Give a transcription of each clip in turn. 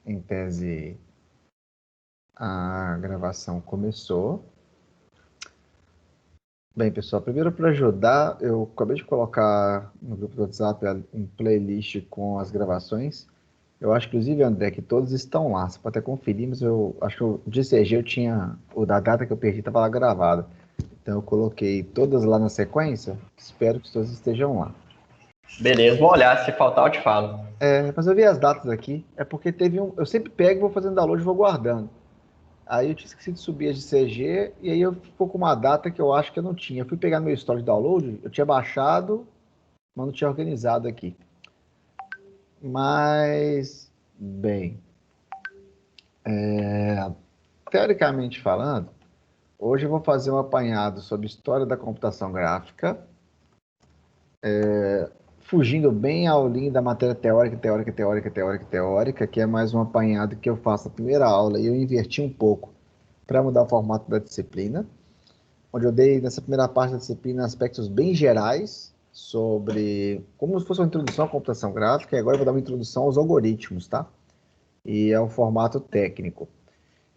Em tese, a gravação começou. Bem, pessoal, primeiro para ajudar, eu acabei de colocar no grupo do WhatsApp um playlist com as gravações. Eu acho, inclusive, André, que todos estão lá. Você pode até conferir, mas eu acho que o de CG eu tinha, o da data que eu perdi estava lá gravado. Então eu coloquei todas lá na sequência. Espero que todos estejam lá. Beleza, vou olhar. Se faltar, eu te falo. Mas eu vi as datas aqui. É porque teve um. Eu sempre pego, vou fazendo download e vou guardando. Aí eu tinha esquecido de subir as de CG, e aí eu ficou com uma data que eu acho que eu não tinha. Eu fui pegar no meu histórico de download, eu tinha baixado, mas não tinha organizado aqui. Mas, bem, teoricamente falando, hoje eu vou fazer um apanhado sobre história da computação gráfica, fugindo bem ao linha da matéria teórica, que é mais um apanhado que eu faço na primeira aula, e eu inverti um pouco para mudar o formato da disciplina, onde eu dei nessa primeira parte da disciplina aspectos bem gerais sobre como se fosse uma introdução à computação gráfica, e agora eu vou dar uma introdução aos algoritmos, tá? E é um formato técnico.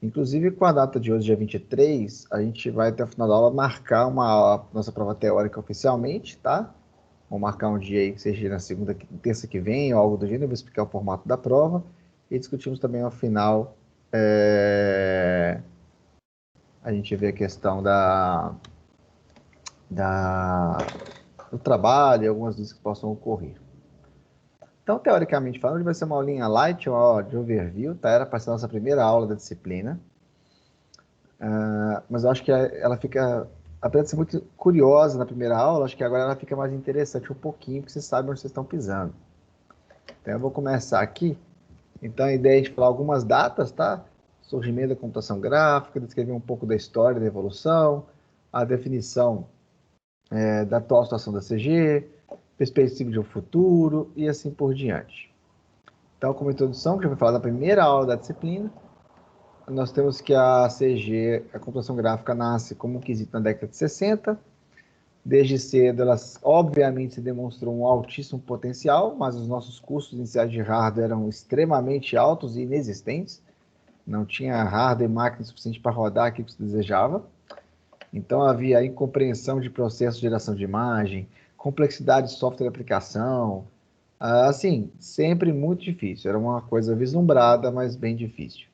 Inclusive, com a data de hoje, dia 23, a gente vai até o final da aula marcar nossa prova teórica oficialmente, tá? Vamos marcar um dia aí, que seja na segunda, terça que vem, ou algo do gênero, eu vou explicar o formato da prova, e discutimos também ao final, a gente vê a questão da, do trabalho e algumas dúvidas que possam ocorrer. Então, teoricamente falando, vai ser uma aulinha light, uma aula de overview, tá? Era para ser a nossa primeira aula da disciplina. Mas eu acho que ela fica, apesar de ser muito curiosa na primeira aula, acho que agora ela fica mais interessante um pouquinho, porque vocês sabem onde vocês estão pisando. Então, eu vou começar aqui. Então, a ideia é de falar algumas datas, tá? Surgimento da computação gráfica, descrever um pouco da história da evolução, a definição da atual situação da CG, perspectiva de um futuro e assim por diante. Então, como introdução, que já foi falar da primeira aula da disciplina, nós temos que a CG, a computação gráfica, nasce como um quesito na década de 60. Desde cedo, elas obviamente se demonstrou um altíssimo potencial, mas os nossos custos iniciais de hardware eram extremamente altos e inexistentes. Não tinha hardware e máquina suficiente para rodar aquilo que se desejava. Então havia incompreensão de processo de geração de imagem, complexidade de software de aplicação, assim, sempre muito difícil. Era uma coisa vislumbrada, mas bem difícil.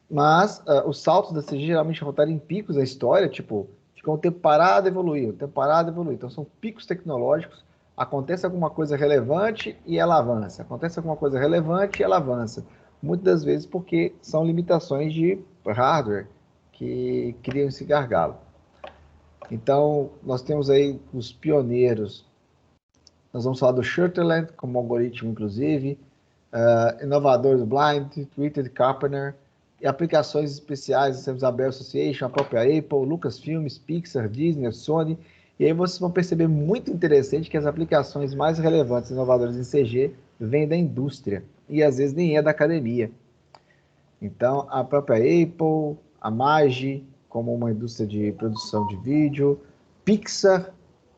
Mas os saltos da CG geralmente rotaram em picos da história, tipo, ficou um tempo parado, evoluiu, um tempo parado, evoluiu. Então são picos tecnológicos, acontece alguma coisa relevante e ela avança, acontece alguma coisa relevante e ela avança. Muitas das vezes porque são limitações de hardware que criam esse gargalo. Então, nós temos aí os pioneiros. Nós vamos falar do Shutterland como algoritmo, inclusive, inovadores Blind, Twitter, Carpenter, e aplicações especiais, nós temos a Bell Association, a própria Apple, Lucasfilmes, Pixar, Disney, Sony, e aí vocês vão perceber muito interessante que as aplicações mais relevantes e inovadoras em CG vêm da indústria, e às vezes nem é da academia. Então, a própria Apple, a Magi, como uma indústria de produção de vídeo, Pixar,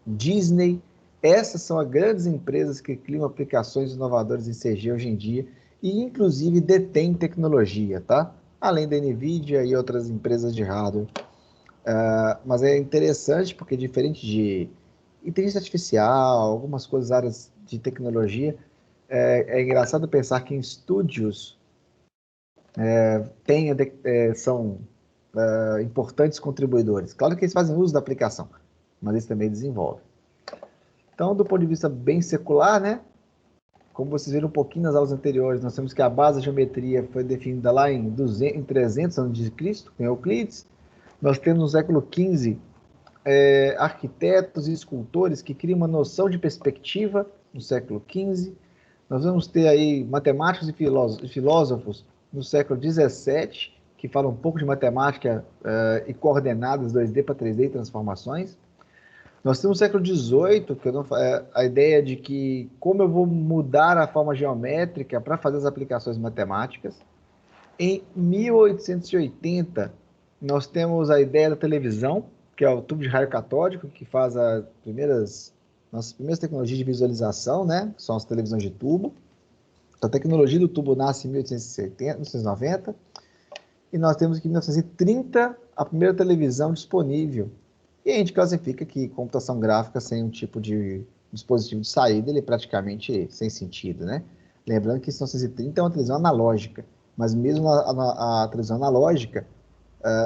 Disney, essas são as grandes empresas que criam aplicações inovadoras em CG hoje em dia e, inclusive, detêm tecnologia, tá? Além da NVIDIA e outras empresas de hardware. Mas é interessante porque, diferente de inteligência artificial, algumas coisas áreas de tecnologia, é engraçado pensar que em estúdios são importantes contribuidores. Claro que eles fazem uso da aplicação, mas eles também desenvolvem. Então, do ponto de vista bem secular, né? Como vocês viram um pouquinho nas aulas anteriores, nós temos que a base da geometria foi definida lá em 300 a.C., com Euclides. Nós temos no século XV arquitetos e escultores que criam uma noção de perspectiva no século XV. Nós vamos ter aí matemáticos e filósofos no século XVII, que falam um pouco de matemática e coordenadas 2D para 3D e transformações. Nós temos o século XVIII, que a ideia de que como eu vou mudar a forma geométrica para fazer as aplicações matemáticas. Em 1880, nós temos a ideia da televisão, que é o tubo de raio catódico, que faz nossas primeiras tecnologias de visualização, né? Que são as televisões de tubo. A tecnologia do tubo nasce em 1870, 1990, e nós temos aqui em 1930 a primeira televisão disponível. E a gente classifica que computação gráfica sem um tipo de dispositivo de saída, ele é praticamente sem sentido, né? Lembrando que em 1930 é uma televisão analógica, mas mesmo a televisão analógica,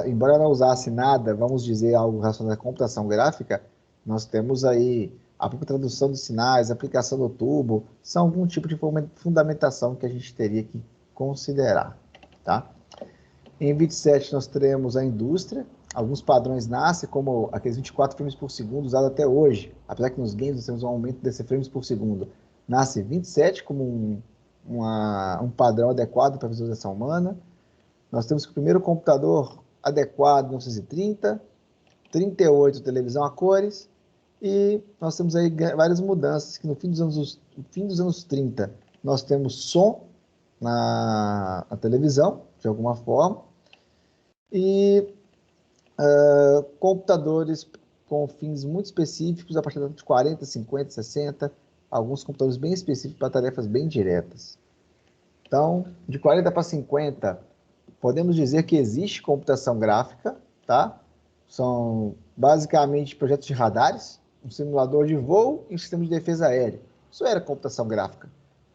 embora ela não usasse nada, vamos dizer, algo relacionado à computação gráfica, nós temos aí a própria tradução dos sinais, a aplicação do tubo, são algum tipo de fundamentação que a gente teria que considerar, tá? Em 27 nós teremos a indústria, alguns padrões nascem, como aqueles 24 frames por segundo usados até hoje, apesar que nos games nós temos um aumento desse frames por segundo, nasce 27 como um padrão adequado para a visualização humana. Nós temos o primeiro computador adequado em 1930, 38 televisão a cores, e nós temos aí várias mudanças, que no fim dos anos 30 nós temos som na televisão, de alguma forma, e computadores com fins muito específicos, a partir de 40, 50, 60, alguns computadores bem específicos para tarefas bem diretas. Então, de 40 para 50, podemos dizer que existe computação gráfica, tá? São basicamente projetos de radares, um simulador de voo e um sistema de defesa aérea. Isso era computação gráfica,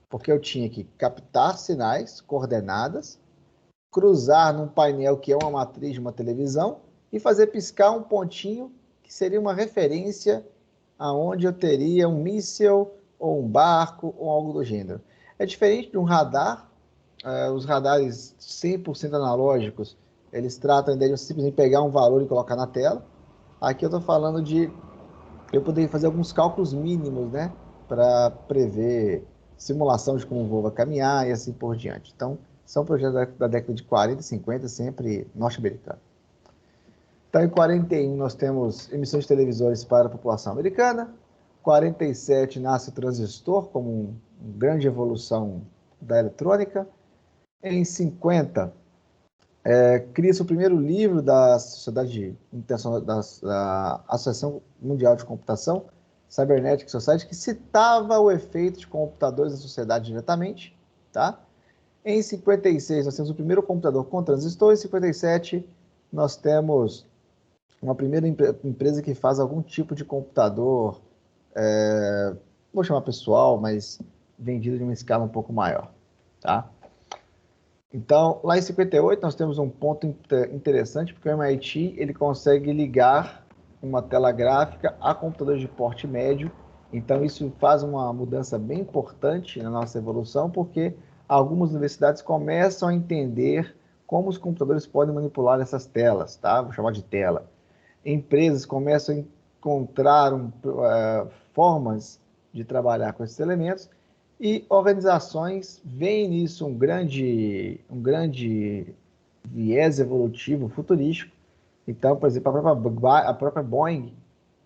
porque eu tinha que captar sinais, coordenadas, cruzar num painel que é uma matriz de uma televisão e fazer piscar um pontinho que seria uma referência aonde eu teria um míssil ou um barco ou algo do gênero. É diferente de um radar. Os radares 100% analógicos, eles tratam de simplesmente pegar um valor e colocar na tela. Aqui eu estou falando de eu poder fazer alguns cálculos mínimos, né, para prever simulação de como o voo vai caminhar e assim por diante. Então, são projetos da década de 40 e 50, sempre norte-americano. Então, em 41, nós temos emissões de televisores para a população americana. 47, nasce o transistor como uma grande evolução da eletrônica. Em 50, cria-se o primeiro livro da Sociedade da Associação Mundial de Computação, Cybernetic Society, que citava o efeito de computadores na sociedade diretamente, tá? Em 56, nós temos o primeiro computador com transistor. Em 57, nós temos uma primeira empresa que faz algum tipo de computador, vou chamar pessoal, mas vendido de uma escala um pouco maior, tá? Então, lá em 58, nós temos um ponto interessante, porque o MIT ele consegue ligar uma tela gráfica a computadores de porte médio. Então, isso faz uma mudança bem importante na nossa evolução, porque algumas universidades começam a entender como os computadores podem manipular essas telas, tá? Vou chamar de tela. Empresas começam a encontrar formas de trabalhar com esses elementos, e organizações veem nisso um grande viés evolutivo futurístico. Então, por exemplo, a própria Boeing,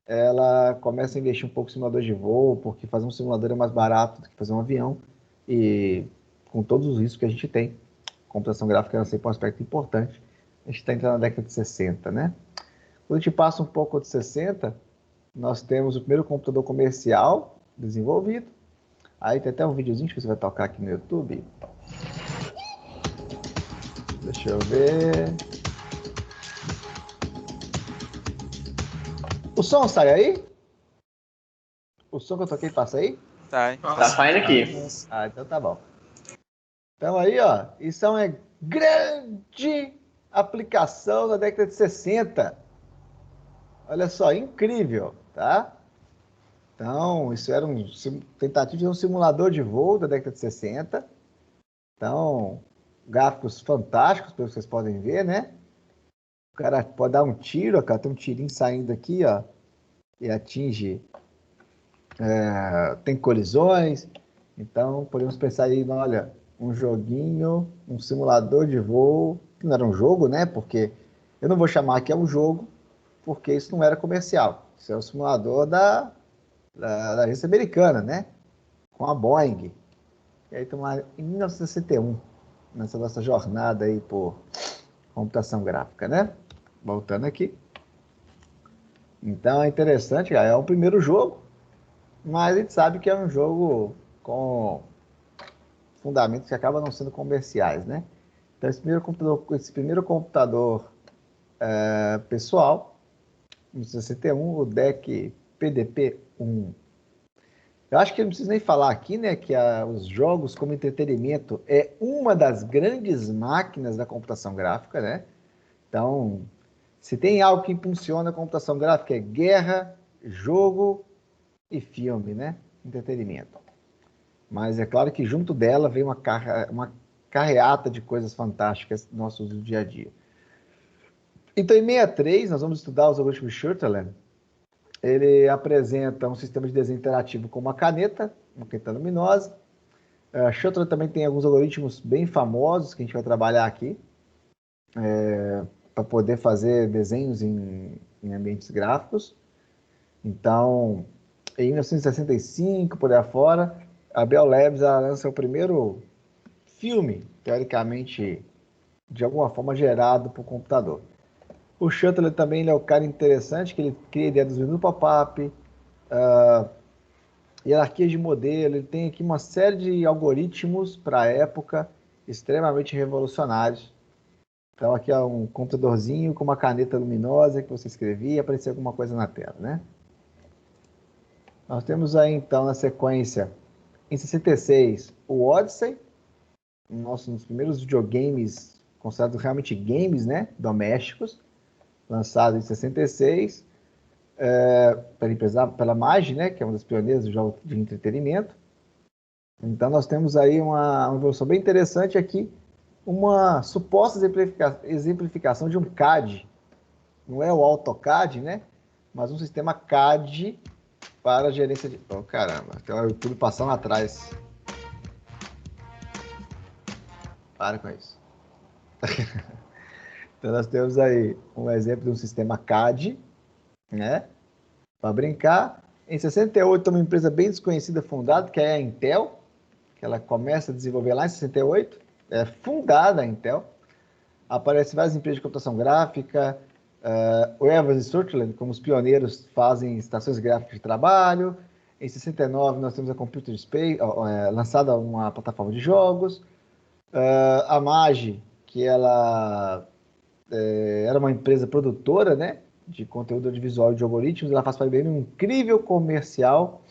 ela começa a investir um pouco em simulador de voo, porque fazer um simulador é mais barato do que fazer um avião, e com todos os riscos que a gente tem, computação gráfica é sempre um aspecto importante. A gente está entrando na década de 60, né? Quando a gente passa um pouco de 60, nós temos o primeiro computador comercial desenvolvido. Aí tem até um videozinho que você vai tocar aqui no YouTube. Deixa eu ver. O som sai aí? O som que eu toquei passa aí? Tá saindo aqui. Então tá bom. Então aí, ó, isso é uma grande aplicação da década de 60. Olha só, incrível, tá? Então, isso era tentativa de um simulador de voo da década de 60. Então, gráficos fantásticos, pelo que vocês podem ver, né? O cara pode dar um tiro, ó, tem um tirinho saindo aqui, ó, e atinge, tem colisões. Então, podemos pensar aí, olha, um joguinho, um simulador de voo, que não era um jogo, né? Porque eu não vou chamar que é um jogo, porque isso não era comercial. Isso é um simulador da agência americana, né? Com a Boeing. E aí estamos lá em 1961, nessa nossa jornada aí por computação gráfica, né? Voltando aqui. Então é interessante, é o primeiro jogo, mas a gente sabe que é um jogo com fundamentos que acabam não sendo comerciais, né? Então, esse primeiro computador pessoal, em 1961, o DEC PDP-1. Eu acho que não preciso nem falar aqui, né, que os jogos como entretenimento é uma das grandes máquinas da computação gráfica, né? Então, se tem algo que impulsiona a computação gráfica é guerra, jogo e filme, né? Entretenimento. Mas é claro que junto dela vem uma carreata de coisas fantásticas do nosso uso do dia a dia. Então, em 63, nós vamos estudar os algoritmos de Sutherland. Ele apresenta um sistema de desenho interativo com uma caneta luminosa. Sutherland também tem alguns algoritmos bem famosos que a gente vai trabalhar aqui para poder fazer desenhos em ambientes gráficos. Então, em 1965, por aí afora, a Bell Labs lança o primeiro filme, teoricamente, de alguma forma gerado por computador. O Shuttler também ele é um cara interessante, que ele cria a ideia dos menus pop-up, hierarquia de modelo, ele tem aqui uma série de algoritmos para a época extremamente revolucionários. Então aqui é um computadorzinho com uma caneta luminosa que você escrevia e aparecia alguma coisa na tela, né? Nós temos aí então na sequência, em 66, o Odyssey, um dos primeiros videogames considerados realmente games, né, domésticos, lançado em 66, pela Magi, né, que é uma das pioneiras do jogo de entretenimento. Então nós temos aí uma evolução bem interessante aqui, uma suposta exemplificação de um CAD. Não é o AutoCAD, né, mas um sistema CAD para a gerência de... Oh, caramba, tem o YouTube passando atrás. Para com isso. Então nós temos aí um exemplo de um sistema CAD, né? Para brincar. Em 68, uma empresa bem desconhecida fundada, que é a Intel, que ela começa a desenvolver lá em 68, é fundada a Intel. Aparecem várias empresas de computação gráfica, o Evans e Sutherland, como os pioneiros, fazem estações gráficas de trabalho. Em 69, nós temos a Computer Space, lançada uma plataforma de jogos. A Magi, que ela era uma empresa produtora, né, de conteúdo audiovisual e de algoritmos, ela faz para IBM um incrível comercial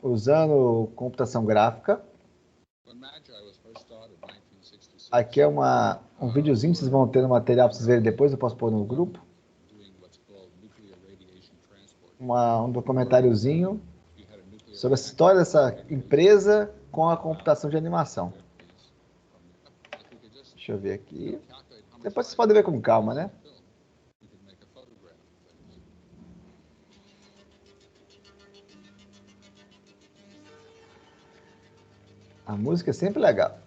usando computação gráfica. Aqui é um videozinho que vocês vão ter no material para vocês verem depois, eu posso pôr no grupo. Um documentáriozinho sobre a história dessa empresa com a computação de animação. Deixa eu ver aqui. Depois vocês podem ver com calma, né? A música é sempre legal.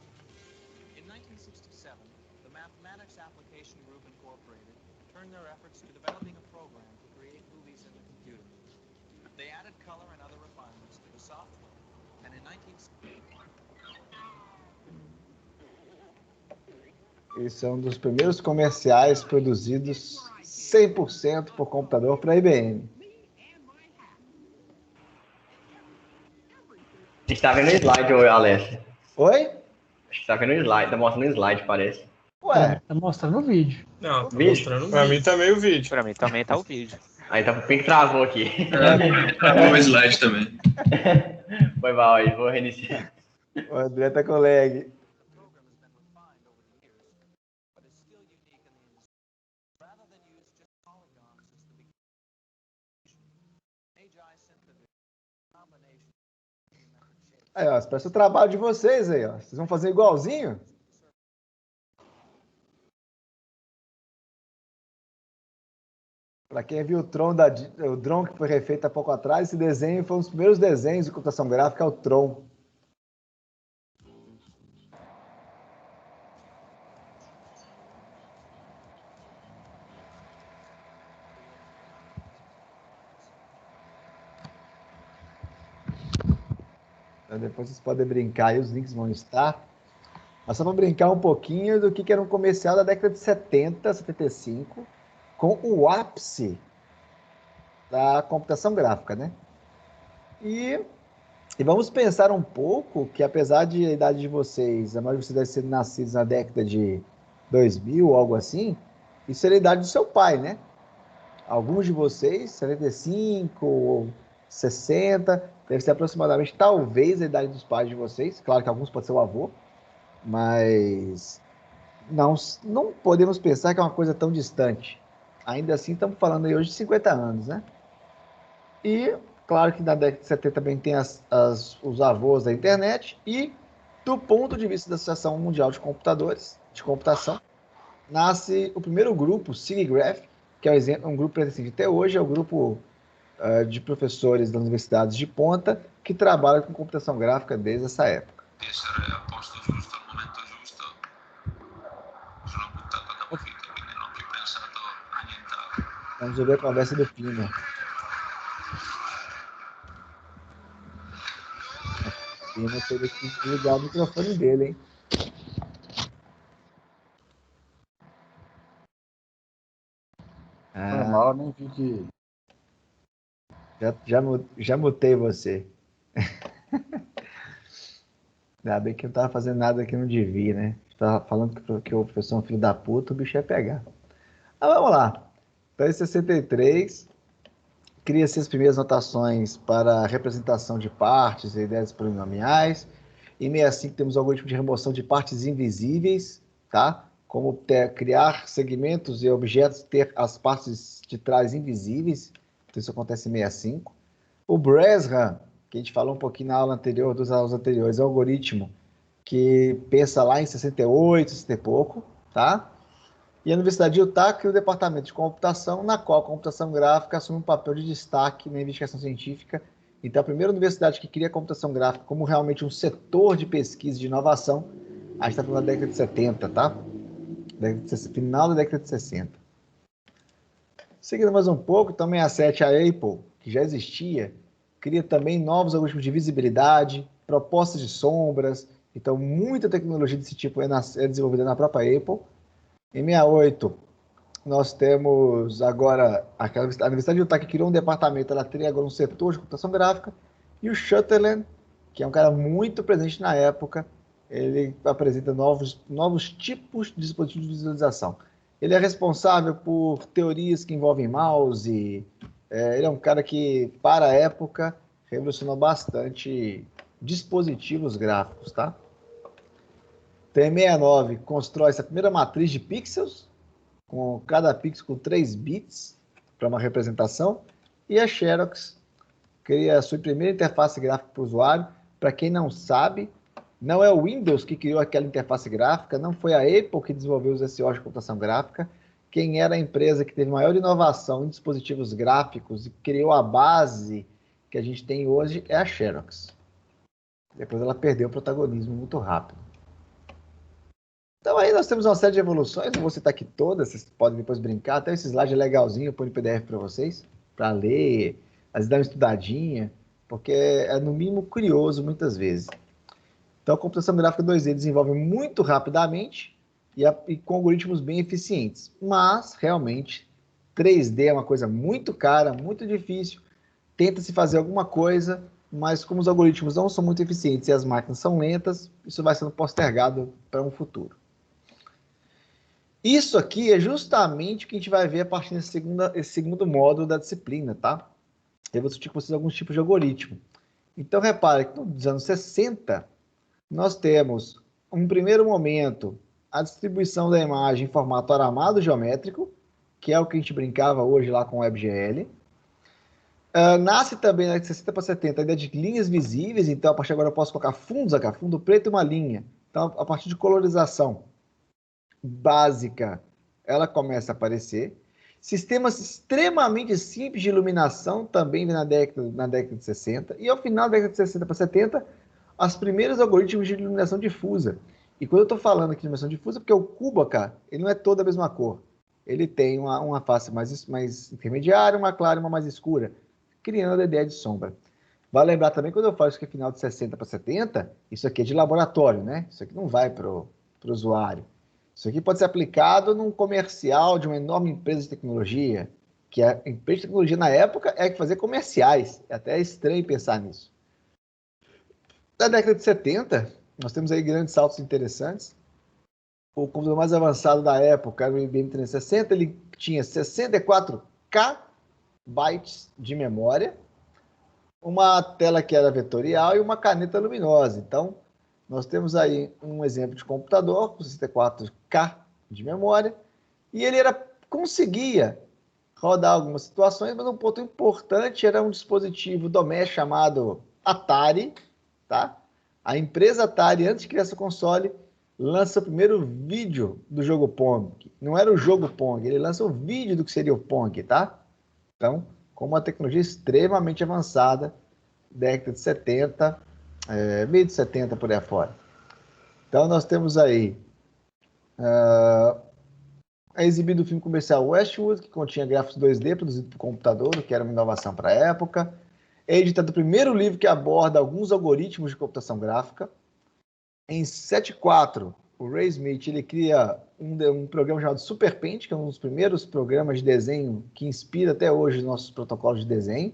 Em 1967, the Mathematics Application Group Incorporated turned their efforts to developing a program to create movies in the computer. They added color and other refinements to the software, and in 1960... Esse é um dos primeiros comerciais produzidos 100% por computador para a IBM. A gente tá vendo o slide, Alessio. Oi? Acho que tá vendo o slide, tá mostrando o slide, parece. Ué? Tá mostrando o vídeo. Não, tá vídeo? mostrando o vídeo. Pra mim também o vídeo. Pra mim também tá o vídeo. Aí então o Pink travou aqui. Travou o slide também. Foi mal aí, vou reiniciar. O André tá com lag. Aí, ó, parece o trabalho de vocês aí, ó. Vocês vão fazer igualzinho? Para quem viu o Tron que foi refeito há pouco atrás, esse desenho foi um dos primeiros desenhos de computação gráfica, é o Tron. Então, depois vocês podem brincar aí, os links vão estar. Mas só para brincar um pouquinho do que era um comercial da década de 70, 75, com o ápice da computação gráfica, né? E E vamos pensar um pouco que, apesar de a idade de vocês, a maioria de vocês deve ser nascidos na década de 2000 ou algo assim, isso era a idade do seu pai, né? Alguns de vocês, 75 ou 60, deve ser aproximadamente, talvez, a idade dos pais de vocês. Claro que alguns podem ser o avô, mas não podemos pensar que é uma coisa tão distante. Ainda assim, estamos falando aí hoje de 50 anos, né? E, claro que na década de 70 também tem os avós da internet. E, do ponto de vista da Associação Mundial de Computadores, de Computação, nasce o primeiro grupo, SIGGRAPH, que é um grupo pertencente até hoje, é o grupo de professores das universidades de ponta que trabalham com computação gráfica desde essa época. Essere a posto giusto al momento giusto. Sono buttato da profitto, quindi non ho più pensato a nient'altro. Vamos ouvir a conversa do Pina. O Pina teve que desligar o microfone dele, hein? Normal, nem vi que. Já mutei você. Ainda bem que eu não estava fazendo nada que não devia, né? Estava falando que o professor é um filho da puta, o bicho ia pegar. Mas vamos lá. Então, em 63, cria-se as primeiras notações para representação de partes e ideias polinomiais. Em 65 temos o algoritmo de remoção de partes invisíveis, tá? Como criar segmentos e objetos, ter as partes de trás invisíveis. Então, isso acontece em 65. O Bresran, que a gente falou um pouquinho na aula anterior, dos aulas anteriores, é um algoritmo que pensa lá em 68, 60 e pouco, tá? E a Universidade de Utah cria o departamento de computação, na qual a computação gráfica assume um papel de destaque na investigação científica. Então, a primeira universidade que cria a computação gráfica como realmente um setor de pesquisa e de inovação, a gente está falando da década de 70, tá? Final da década de 60. Seguindo mais um pouco, também a 7, a Apple, que já existia, cria também novos algoritmos de visibilidade, propostas de sombras. Então, muita tecnologia desse tipo é desenvolvida na própria Apple. Em 68, nós temos agora a Universidade de Utah, que criou um departamento, ela cria agora um setor de computação gráfica. E o Sutherland, que é um cara muito presente na época, ele apresenta novos tipos de dispositivos de visualização. Ele é responsável por teorias que envolvem mouse. Ele é um cara que, para a época, revolucionou bastante dispositivos gráficos, tá? Tem 69, constrói essa primeira matriz de pixels, com cada pixel com 3 bits para uma representação. E a Xerox cria a sua primeira interface gráfica para o usuário. Para quem não sabe, não é o Windows que criou aquela interface gráfica, não foi a Apple que desenvolveu os SOs de computação gráfica. Quem era a empresa que teve maior inovação em dispositivos gráficos e criou a base que a gente tem hoje é a Xerox. Depois ela perdeu o protagonismo muito rápido. Então aí nós temos uma série de evoluções, não vou citar aqui todas, vocês podem depois brincar, até esse slide é legalzinho, eu ponho em PDF para vocês, para ler, às vezes dar uma estudadinha, porque é no mínimo curioso muitas vezes. Então a computação gráfica 2D desenvolve muito rapidamente e com algoritmos bem eficientes, mas realmente 3D é uma coisa muito cara, muito difícil, tenta-se fazer alguma coisa, mas como os algoritmos não são muito eficientes e as máquinas são lentas, isso vai sendo postergado para um futuro. Isso aqui é justamente o que a gente vai ver a partir desse segundo módulo da disciplina, tá? Eu vou discutir com vocês alguns tipos de algoritmo. Então, repare que nos anos 60, nós temos, um primeiro momento, a distribuição da imagem em formato aramado geométrico, que é o que a gente brincava hoje lá com o WebGL. Nasce também, na de 60 para 70, a ideia de linhas visíveis. Então, a partir de agora eu posso colocar fundos aqui, fundo preto e uma linha. Então, a partir de colorização básica, ela começa a aparecer. Sistemas extremamente simples de iluminação também vem na década de 60. E ao final da década de 60 para 70, os primeiros algoritmos de iluminação difusa. E quando eu estou falando aqui de iluminação difusa, porque o cubo, cara, ele não é toda a mesma cor. Ele tem uma face mais intermediária, uma clara e uma mais escura, criando a ideia de sombra. Vale lembrar também, quando eu falo isso aqui é final de 60 para 70, isso aqui é de laboratório, né? Isso aqui não vai para o usuário. Isso aqui pode ser aplicado num comercial de uma enorme empresa de tecnologia, que a empresa de tecnologia na época é que fazia comerciais. É até estranho pensar nisso. Da década de 70, nós temos aí grandes saltos interessantes. O computador mais avançado da época era o IBM 360, ele tinha 64K bytes de memória, uma tela que era vetorial e uma caneta luminosa. Então, nós temos aí um exemplo de computador com 64K de memória, e ele conseguia rodar algumas situações, mas um ponto importante era um dispositivo doméstico chamado Atari, tá? A empresa Atari, antes de criar esse console, lança o primeiro vídeo do jogo Pong. Não era o jogo Pong, ele lança o vídeo do que seria o Pong, tá? Então, com uma tecnologia extremamente avançada, década de 70, meio de 70 por aí afora. Então, nós temos aí é exibido o filme comercial Westwood, que continha gráficos 2D produzido por computador, o que era uma inovação para a época. É editado o primeiro livro que aborda alguns algoritmos de computação gráfica. Em 74, o Ray Smith ele cria um programa chamado SuperPaint, que é um dos primeiros programas de desenho que inspira até hoje os nossos protocolos de desenho.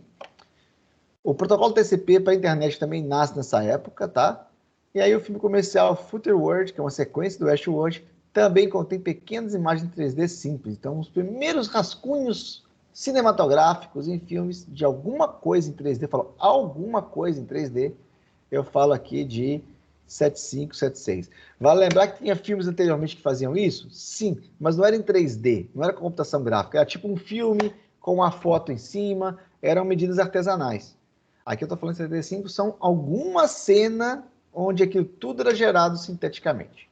O protocolo TCP para a internet também nasce nessa época, tá? E aí o filme comercial Futureworld, que é uma sequência do Westworld, também contém pequenas imagens em 3D simples. Então, os primeiros rascunhos cinematográficos em filmes de alguma coisa em 3D, falo alguma coisa em 3D, eu falo aqui de 75, 76. Vale lembrar que tinha filmes anteriormente que faziam isso? Sim, mas não era em 3D, não era com computação gráfica, era tipo um filme com uma foto em cima, eram medidas artesanais. Aqui eu estou falando de 75, são alguma cena onde aquilo tudo era gerado sinteticamente.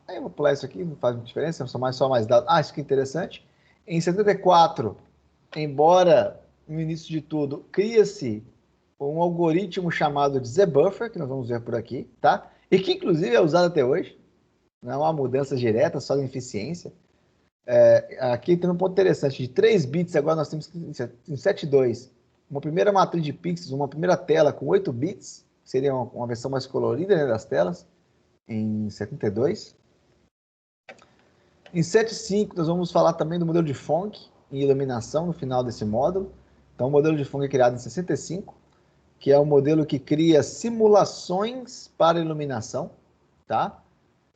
Aí eu vou pular isso aqui, não faz muita diferença, são só mais dados. Isso que é interessante. Em 74, embora no início de tudo, cria-se um algoritmo chamado de Z-Buffer, que nós vamos ver por aqui, tá? E que inclusive é usado até hoje. Não é uma mudança direta, só de eficiência. Aqui tem um ponto interessante, de 3 bits, agora nós temos em 7.2, uma primeira matriz de pixels, uma primeira tela com 8 bits, seria uma versão mais colorida, né, das telas, em 72. Em 7.5, nós vamos falar também do modelo de Phong em iluminação no final desse módulo. Então, o modelo de Phong é criado em 65, que é um modelo que cria simulações para iluminação, tá?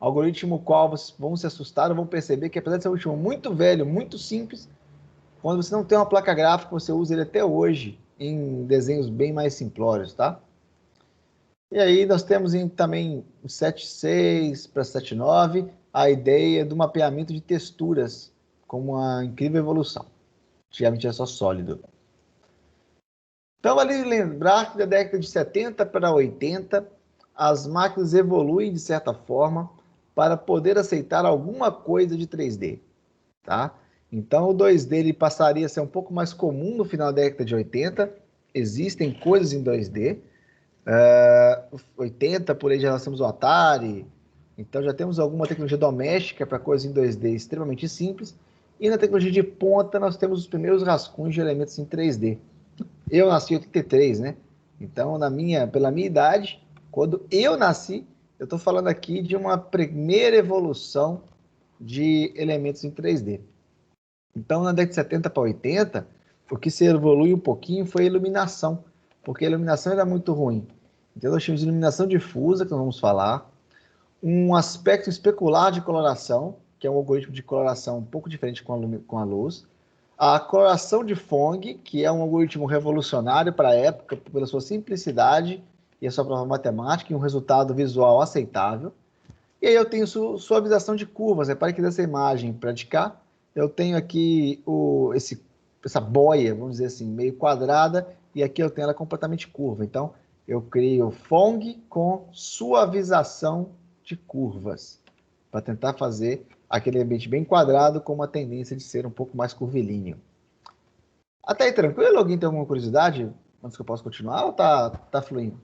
Algoritmo qual vocês vão se assustar, vão perceber que, apesar de ser um algoritmo muito velho, muito simples, quando você não tem uma placa gráfica, você usa ele até hoje em desenhos bem mais simplórios, tá? E aí nós temos também o 7.6 para 7.9 a ideia do mapeamento de texturas com uma incrível evolução. Antigamente era só sólido. Então, vale lembrar que da década de 70 para 80, as máquinas evoluem de certa forma para poder aceitar alguma coisa de 3D, tá? Então, o 2D ele passaria a ser um pouco mais comum no final da década de 80. Existem coisas em 2D. 80, por aí já nós temos o Atari. Então, já temos alguma tecnologia doméstica para coisas em 2D extremamente simples. E na tecnologia de ponta, nós temos os primeiros rascunhos de elementos em 3D. Eu nasci em 83, né? Então, pela minha idade, quando eu nasci, eu estou falando aqui de uma primeira evolução de elementos em 3D. Então, na década de 70 para 80, o que se evolui um pouquinho foi a iluminação, porque a iluminação era muito ruim. Então, nós tínhamos iluminação difusa, que nós vamos falar, um aspecto especular de coloração, que é um algoritmo de coloração um pouco diferente com a luz, a coloração de Phong, que é um algoritmo revolucionário para a época, pela sua simplicidade e a sua prova matemática, e um resultado visual aceitável. E aí eu tenho suavização de curvas. Repare que dessa imagem para de cá, eu tenho aqui essa boia, vamos dizer assim, meio quadrada, e aqui eu tenho ela completamente curva. Então, eu crio Phong com suavização de curvas, para tentar fazer aquele ambiente bem quadrado com uma tendência de ser um pouco mais curvilíneo. Até aí, tranquilo? Alguém tem alguma curiosidade antes que eu possa continuar ou tá fluindo?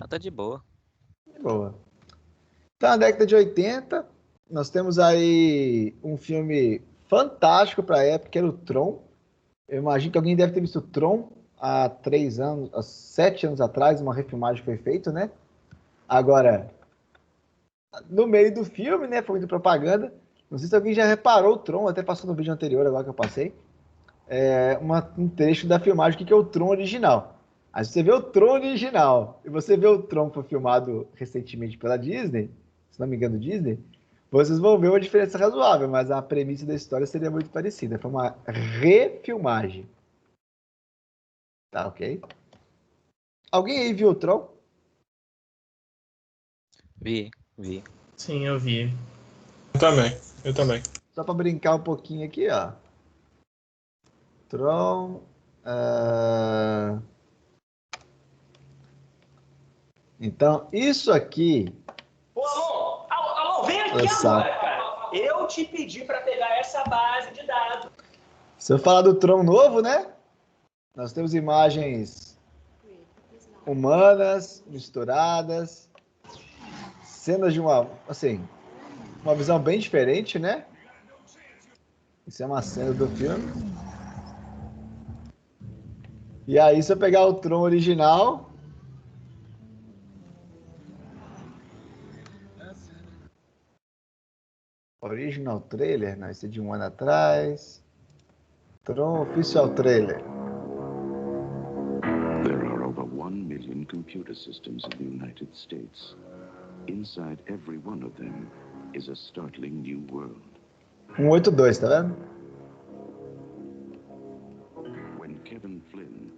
Tá de boa. De boa. Então, na década de 80, nós temos aí um filme fantástico para a época, que era o Tron. Eu imagino que alguém deve ter visto o Tron há 7 anos atrás, uma refilmagem foi feita, né? Agora, no meio do filme, né, foi muita propaganda. Não sei se alguém já reparou o Tron, até passou no vídeo anterior, agora que eu passei. um trecho da filmagem, o que é o Tron original. Aí você vê o Tron original e você vê o Tron que foi filmado recentemente pela Disney, se não me engano, Disney, vocês vão ver uma diferença razoável, mas a premissa da história seria muito parecida. Foi uma refilmagem. Tá, ok? Alguém aí viu o Tron? Vi, vi. Sim, eu vi. Eu também. Só para brincar um pouquinho aqui, ó. Tron. Então, isso aqui. Ô, alô, vem aqui agora, cara. Eu te pedi para pegar essa base de dados. Se eu falar do Tron novo, né? Nós temos imagens humanas, misturadas, cenas de uma visão bem diferente, né? Isso é uma cena do filme. E aí, se eu pegar o Tron original... Original trailer, não, esse é de um ano atrás. Tron Official Trailer. There are over 1 million computer systems in the United States. Inside every one of them is a startling new world. 182, tá vendo? When Kevin Flynn,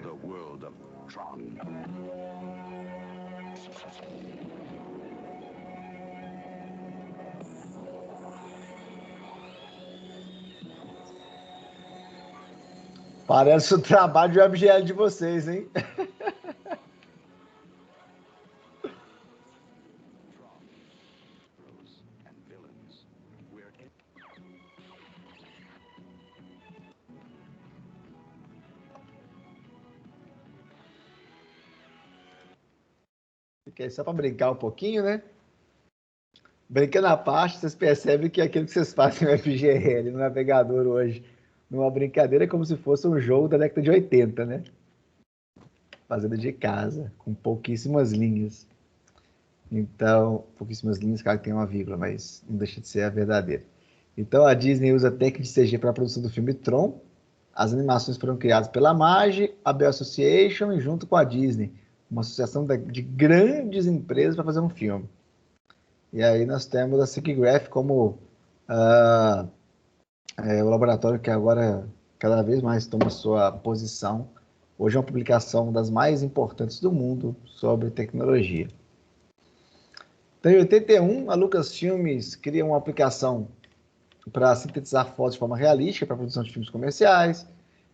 the world of Tron. Parece o trabalho de WebGL de vocês, hein? Fica aí só para brincar um pouquinho, né? Brincando à parte, vocês percebem que aquilo que vocês fazem no FGL, no navegador hoje, numa brincadeira, é como se fosse um jogo da década de 80, né? Fazendo de casa, com pouquíssimas linhas. Então, pouquíssimas linhas, claro que tem uma vírgula, mas não deixa de ser a verdadeira. Então, a Disney usa técnica de CG para a produção do filme Tron. As animações foram criadas pela MAGE, a Bell Association e junto com a Disney, uma associação de grandes empresas para fazer um filme. E aí nós temos a SIGGRAPH como o laboratório que agora cada vez mais toma sua posição. Hoje é uma publicação das mais importantes do mundo sobre tecnologia. Então, em 81, a Lucasfilmes cria uma aplicação para sintetizar fotos de forma realística para a produção de filmes comerciais.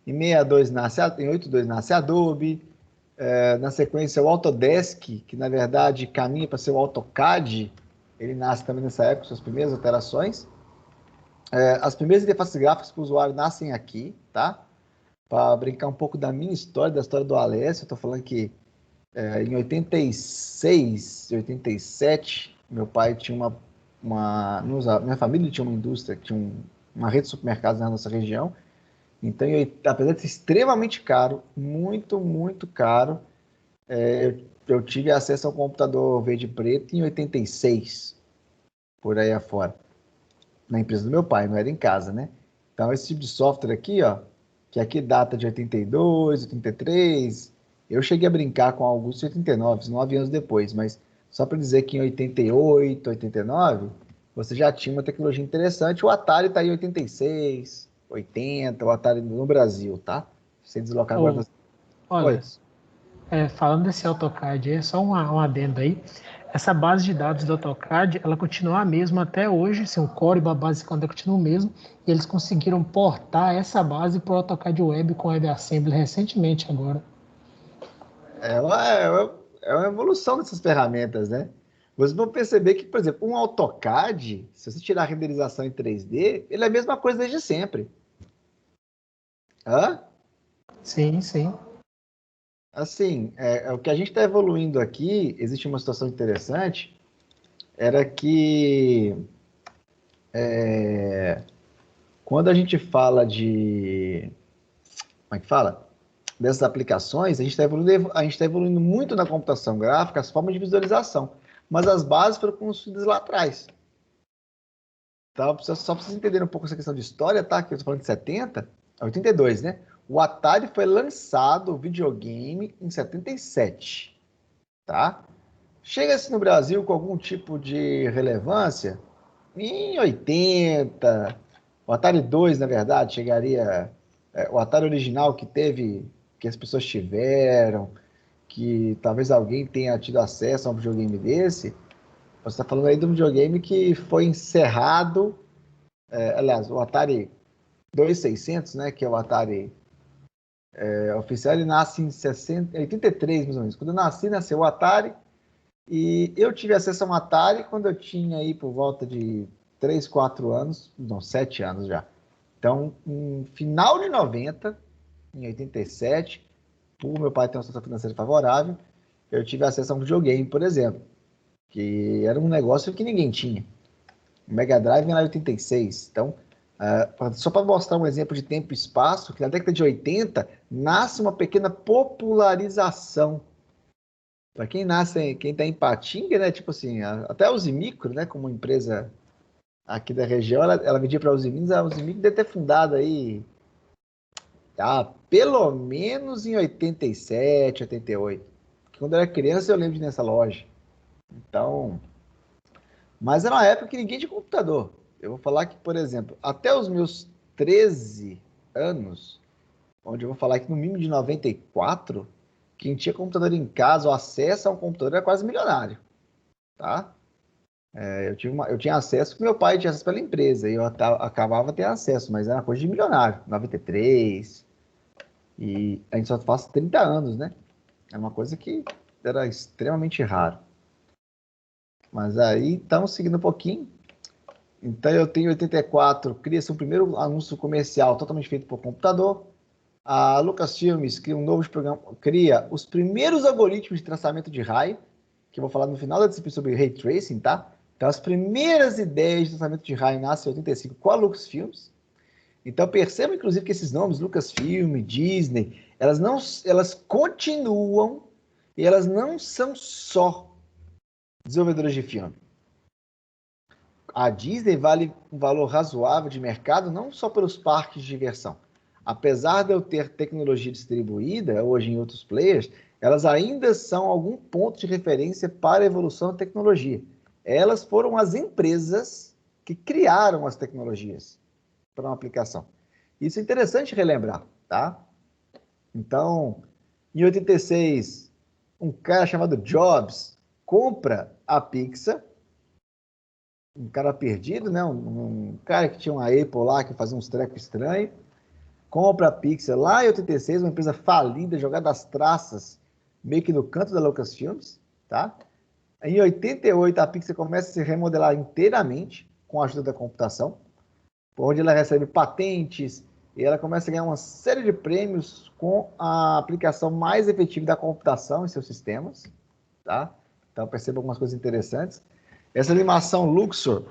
Em 82 nasce a Adobe. Na sequência, o Autodesk, que na verdade caminha para ser o AutoCAD, ele nasce também nessa época, suas primeiras alterações. As primeiras interfaces gráficas para o usuário nascem aqui, tá? Para brincar um pouco da minha história, da história do Alessio, eu estou falando que em 86, 87, meu pai tinha minha família tinha uma indústria, tinha uma rede de supermercados na nossa região. Então, apesar de ser extremamente caro, muito, muito caro, eu tive acesso ao computador verde e preto em 86, por aí afora. Na empresa do meu pai, não era em casa, né? Então, esse tipo de software aqui, ó, que aqui data de 82, 83, eu cheguei a brincar com Augusto em 89, 9 anos depois, mas só para dizer que em 88, 89, você já tinha uma tecnologia interessante. O Atari está em 86, 80, o Atari no Brasil, tá? Sem deslocar agora. Olha, falando desse AutoCAD, é só um adendo aí. Essa base de dados do AutoCAD, ela continua a mesma até hoje, assim, o core da base continua o mesmo, e eles conseguiram portar essa base para o AutoCAD Web com WebAssembly recentemente agora. É uma evolução dessas ferramentas, né? Vocês vão perceber que, por exemplo, um AutoCAD, se você tirar a renderização em 3D, ele é a mesma coisa desde sempre. Hã? Sim, sim. Assim, o que a gente está evoluindo aqui, existe uma situação interessante, era que quando a gente fala de... Como é que fala? Dessas aplicações, a gente está evoluindo muito na computação gráfica, as formas de visualização, mas as bases foram construídas lá atrás. Então, só para vocês entenderem um pouco essa questão de história, tá? Que eu estou falando de 70, 82, né? O Atari foi lançado, o videogame, em 77, tá? Chega-se no Brasil com algum tipo de relevância em 80. O Atari 2, na verdade, chegaria... o Atari original que as pessoas tiveram, que talvez alguém tenha tido acesso a um videogame desse. Você está falando aí de um videogame que foi encerrado... aliás, o Atari 2600, né, que é o Atari oficial, ele nasce em 83, mais ou menos. Quando eu nasci, nasceu o Atari, e eu tive acesso a um Atari quando eu tinha aí por volta de 3, 4 anos, não, 7 anos já. Então, no final de 90, em 87, por meu pai ter uma situação financeira favorável, eu tive acesso a um videogame, por exemplo, que era um negócio que ninguém tinha. O Mega Drive era em 86. Então, só para mostrar um exemplo de tempo e espaço, que na década de 80 nasce uma pequena popularização. Para quem está em Patinga, né, tipo assim, até a Uzi Micro, né, como empresa aqui da região, ela vendia para a Uzi Minas, a Uzi Micro deve ter fundado aí, pelo menos em 87, 88. Quando eu era criança eu lembro de ir nessa loja. Então, mas era uma época que ninguém tinha computador. Eu vou falar que, por exemplo, até os meus 13 anos, onde eu vou falar que no mínimo de 94, quem tinha computador em casa, o acesso a um computador era quase milionário, tá? Eu tinha acesso, porque meu pai tinha acesso pela empresa, e eu acabava tendo acesso, mas era uma coisa de milionário, 93, e a gente só faz 30 anos, né? É uma coisa que era extremamente raro. Mas aí, estamos seguindo um pouquinho. Então, eu tenho 84, cria-se um primeiro anúncio comercial totalmente feito por computador. A Lucasfilmes cria um novo programa, cria os primeiros algoritmos de traçamento de raio, que eu vou falar no final da disciplina sobre Ray Tracing, tá? Então, as primeiras ideias de traçamento de raio nascem em 85 com a Lucasfilmes. Então, perceba, inclusive, que esses nomes, Lucasfilm, Disney, elas continuam e elas não são só desenvolvedoras de filme. A Disney vale um valor razoável de mercado, não só pelos parques de diversão. Apesar de eu ter tecnologia distribuída hoje em outros players, elas ainda são algum ponto de referência para a evolução da tecnologia. Elas foram as empresas que criaram as tecnologias para uma aplicação. Isso é interessante relembrar, tá? Então, em 86, um cara chamado Jobs compra a Pixar, um cara perdido, né? Um cara que tinha uma Apple lá, que fazia uns trecos estranhos, compra a Pixar lá em 86, uma empresa falida, jogada às traças, meio que no canto da Lucasfilmes, tá? Em 88, a Pixar começa a se remodelar inteiramente com a ajuda da computação, onde ela recebe patentes e ela começa a ganhar uma série de prêmios com a aplicação mais efetiva da computação em seus sistemas, tá? Então, perceba algumas coisas interessantes. Essa animação Luxor,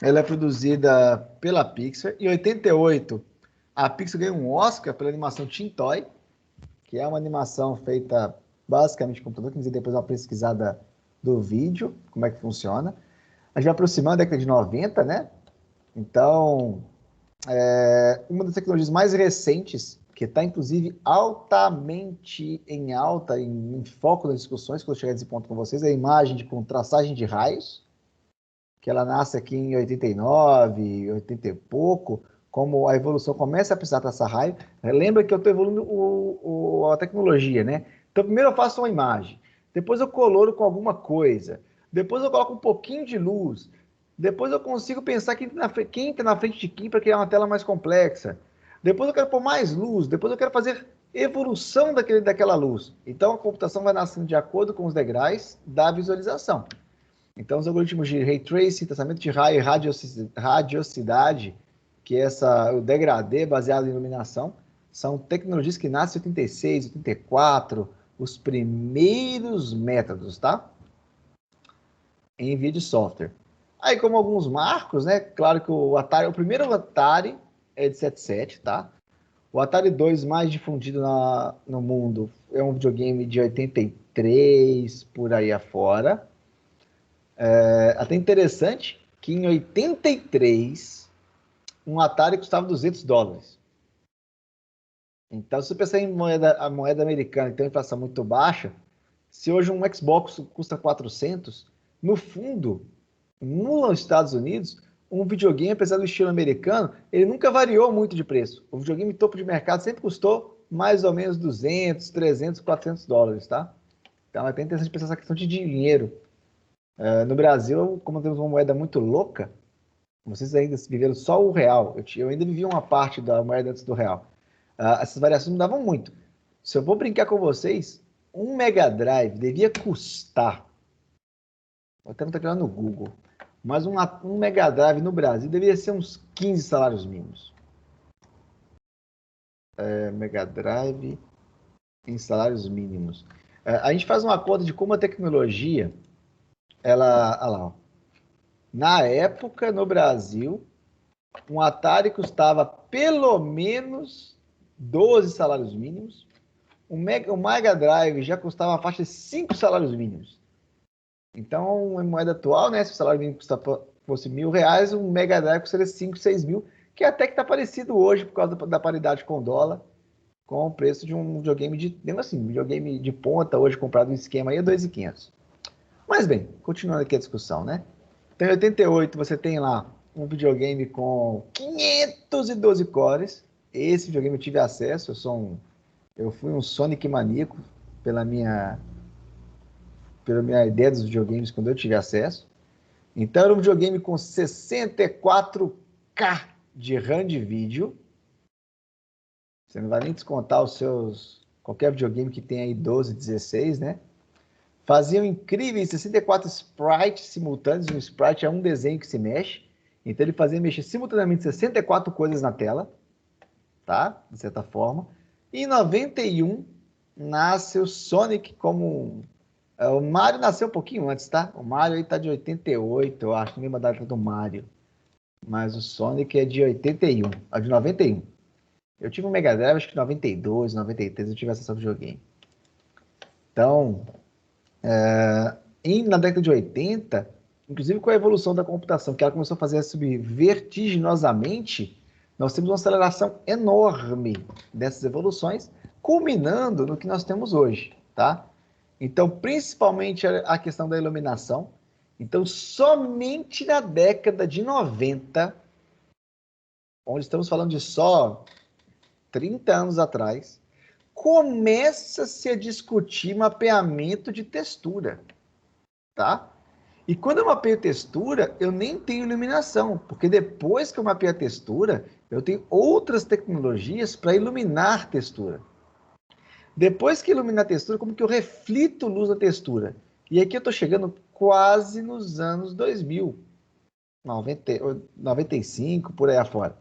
ela é produzida pela Pixar. Em 88, a Pixar ganhou um Oscar pela animação Tin Toy, que é uma animação feita basicamente com computador, que depois uma pesquisada do vídeo, como é que funciona. A gente vai aproximando da década de 90, né? Então, uma das tecnologias mais recentes, que está inclusive altamente em alta, em foco das discussões, quando eu chegar nesse ponto com vocês, é a imagem com traçagem de raios, que ela nasce aqui em 89, 80 e pouco, como a evolução começa a precisar traçar raio. Lembra que eu estou evoluindo a tecnologia, né? Então, primeiro eu faço uma imagem, depois eu coloro com alguma coisa, depois eu coloco um pouquinho de luz, depois eu consigo pensar quem está na frente de quem para criar uma tela mais complexa. Depois eu quero pôr mais luz, depois eu quero fazer evolução daquela luz. Então a computação vai nascendo de acordo com os degraus da visualização. Então os algoritmos de Ray Tracing, traçamento de raio e radiosidade, que é o degradê baseado em iluminação, são tecnologias que nascem em 86, 84, os primeiros métodos, tá? Em via de software. Aí, como alguns marcos, né? Claro que o primeiro Atari é de 77, tá? O Atari 2 mais difundido no mundo é um videogame de 83, por aí afora. Até interessante que em 83 um Atari custava $200. Então, se você pensar em a moeda americana que tem uma inflação muito baixa, se hoje um Xbox custa 400, no fundo, nos Estados Unidos, um videogame, apesar do estilo americano, ele nunca variou muito de preço. O videogame topo de mercado sempre custou mais ou menos 200, 300, $400, tá? Então é até interessante pensar essa questão de dinheiro. No Brasil, como temos uma moeda muito louca, vocês ainda viveram só o real. Eu ainda vivia uma parte da moeda antes do real. Essas variações mudavam muito. Se eu vou brincar com vocês, um Mega Drive devia custar, vou até não estar criando no Google, mas um Mega Drive no Brasil deveria ser uns 15 salários mínimos. Mega Drive em salários mínimos. A gente faz uma conta de como a tecnologia, olha lá, ó. Na época, no Brasil, um Atari custava pelo menos 12 salários mínimos. O Mega Drive já custava uma faixa de 5 salários mínimos. Então, em moeda atual, né, se o salário mínimo fosse R$1.000, um Mega Drive custaria 5, 6 mil, que até que está parecido hoje, por causa da paridade com o dólar, com o preço de um videogame videogame de ponta, hoje comprado em esquema aí é 2.500. Mas bem, continuando aqui a discussão, né? Então, em 88, você tem lá um videogame com 512 cores. Esse videogame eu tive acesso, eu fui um Sonic maníaco pela minha ideia dos videogames quando eu tive acesso. Então, era um videogame com 64K de RAM de vídeo. Você não vai nem descontar qualquer videogame que tem aí 12, 16, né? Faziam incríveis 64 sprites simultâneos. Um sprite é um desenho que se mexe. Então, ele fazia mexer simultaneamente 64 coisas na tela, tá? De certa forma. E em 91, nasce o Sonic como... o Mario nasceu um pouquinho antes, tá? O Mario aí tá de 88, eu acho, a mesma data do Mario. Mas o Sonic é de 81, de 91. Eu tive um Mega Drive, acho que 92, 93, eu tive acesso ao videogame. Então, na década de 80, inclusive com a evolução da computação, que ela começou a fazer subir vertiginosamente, nós temos uma aceleração enorme dessas evoluções, culminando no que nós temos hoje, tá? Então, principalmente a questão da iluminação. Então, somente na década de 90, onde estamos falando de só 30 anos atrás, começa-se a discutir mapeamento de textura, tá? E quando eu mapeio textura, eu nem tenho iluminação, porque depois que eu mapeio a textura, eu tenho outras tecnologias para iluminar textura. Depois que ilumina a textura, como que eu reflito luz na textura? E aqui eu estou chegando quase nos anos 2000, 95, por aí afora.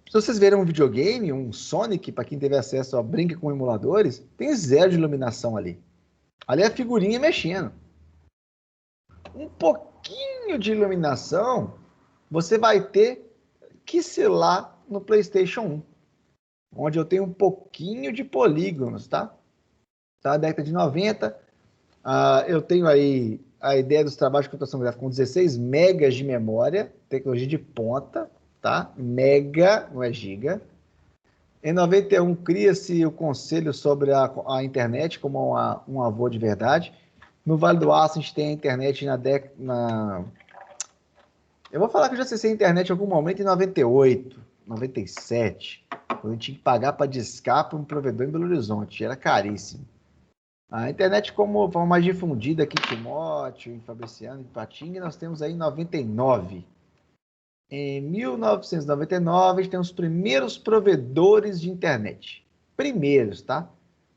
Se vocês verem um videogame, um Sonic, para quem teve acesso a brinca com emuladores, tem zero de iluminação ali. Ali é a figurinha mexendo. Um pouquinho de iluminação você vai ter que ser lá no PlayStation 1, onde eu tenho um pouquinho de polígonos, tá? Na década de 90, eu tenho aí a ideia dos trabalhos de computação gráfica com 16 megas de memória, tecnologia de ponta, tá? Mega, não é giga. Em 91, cria-se o Conselho sobre a Internet como um avô de verdade. No Vale do Aço, a gente tem a internet Eu vou falar que eu já acessei a internet em algum momento em 98, 97, quando eu tinha que pagar para discar para um provedor em Belo Horizonte. Era caríssimo. A internet, como forma mais difundida aqui em Timóteo, em Fabriciano, em Patinga, nós temos aí em 99. Em 1999, a gente tem os primeiros provedores de internet. Primeiros, tá?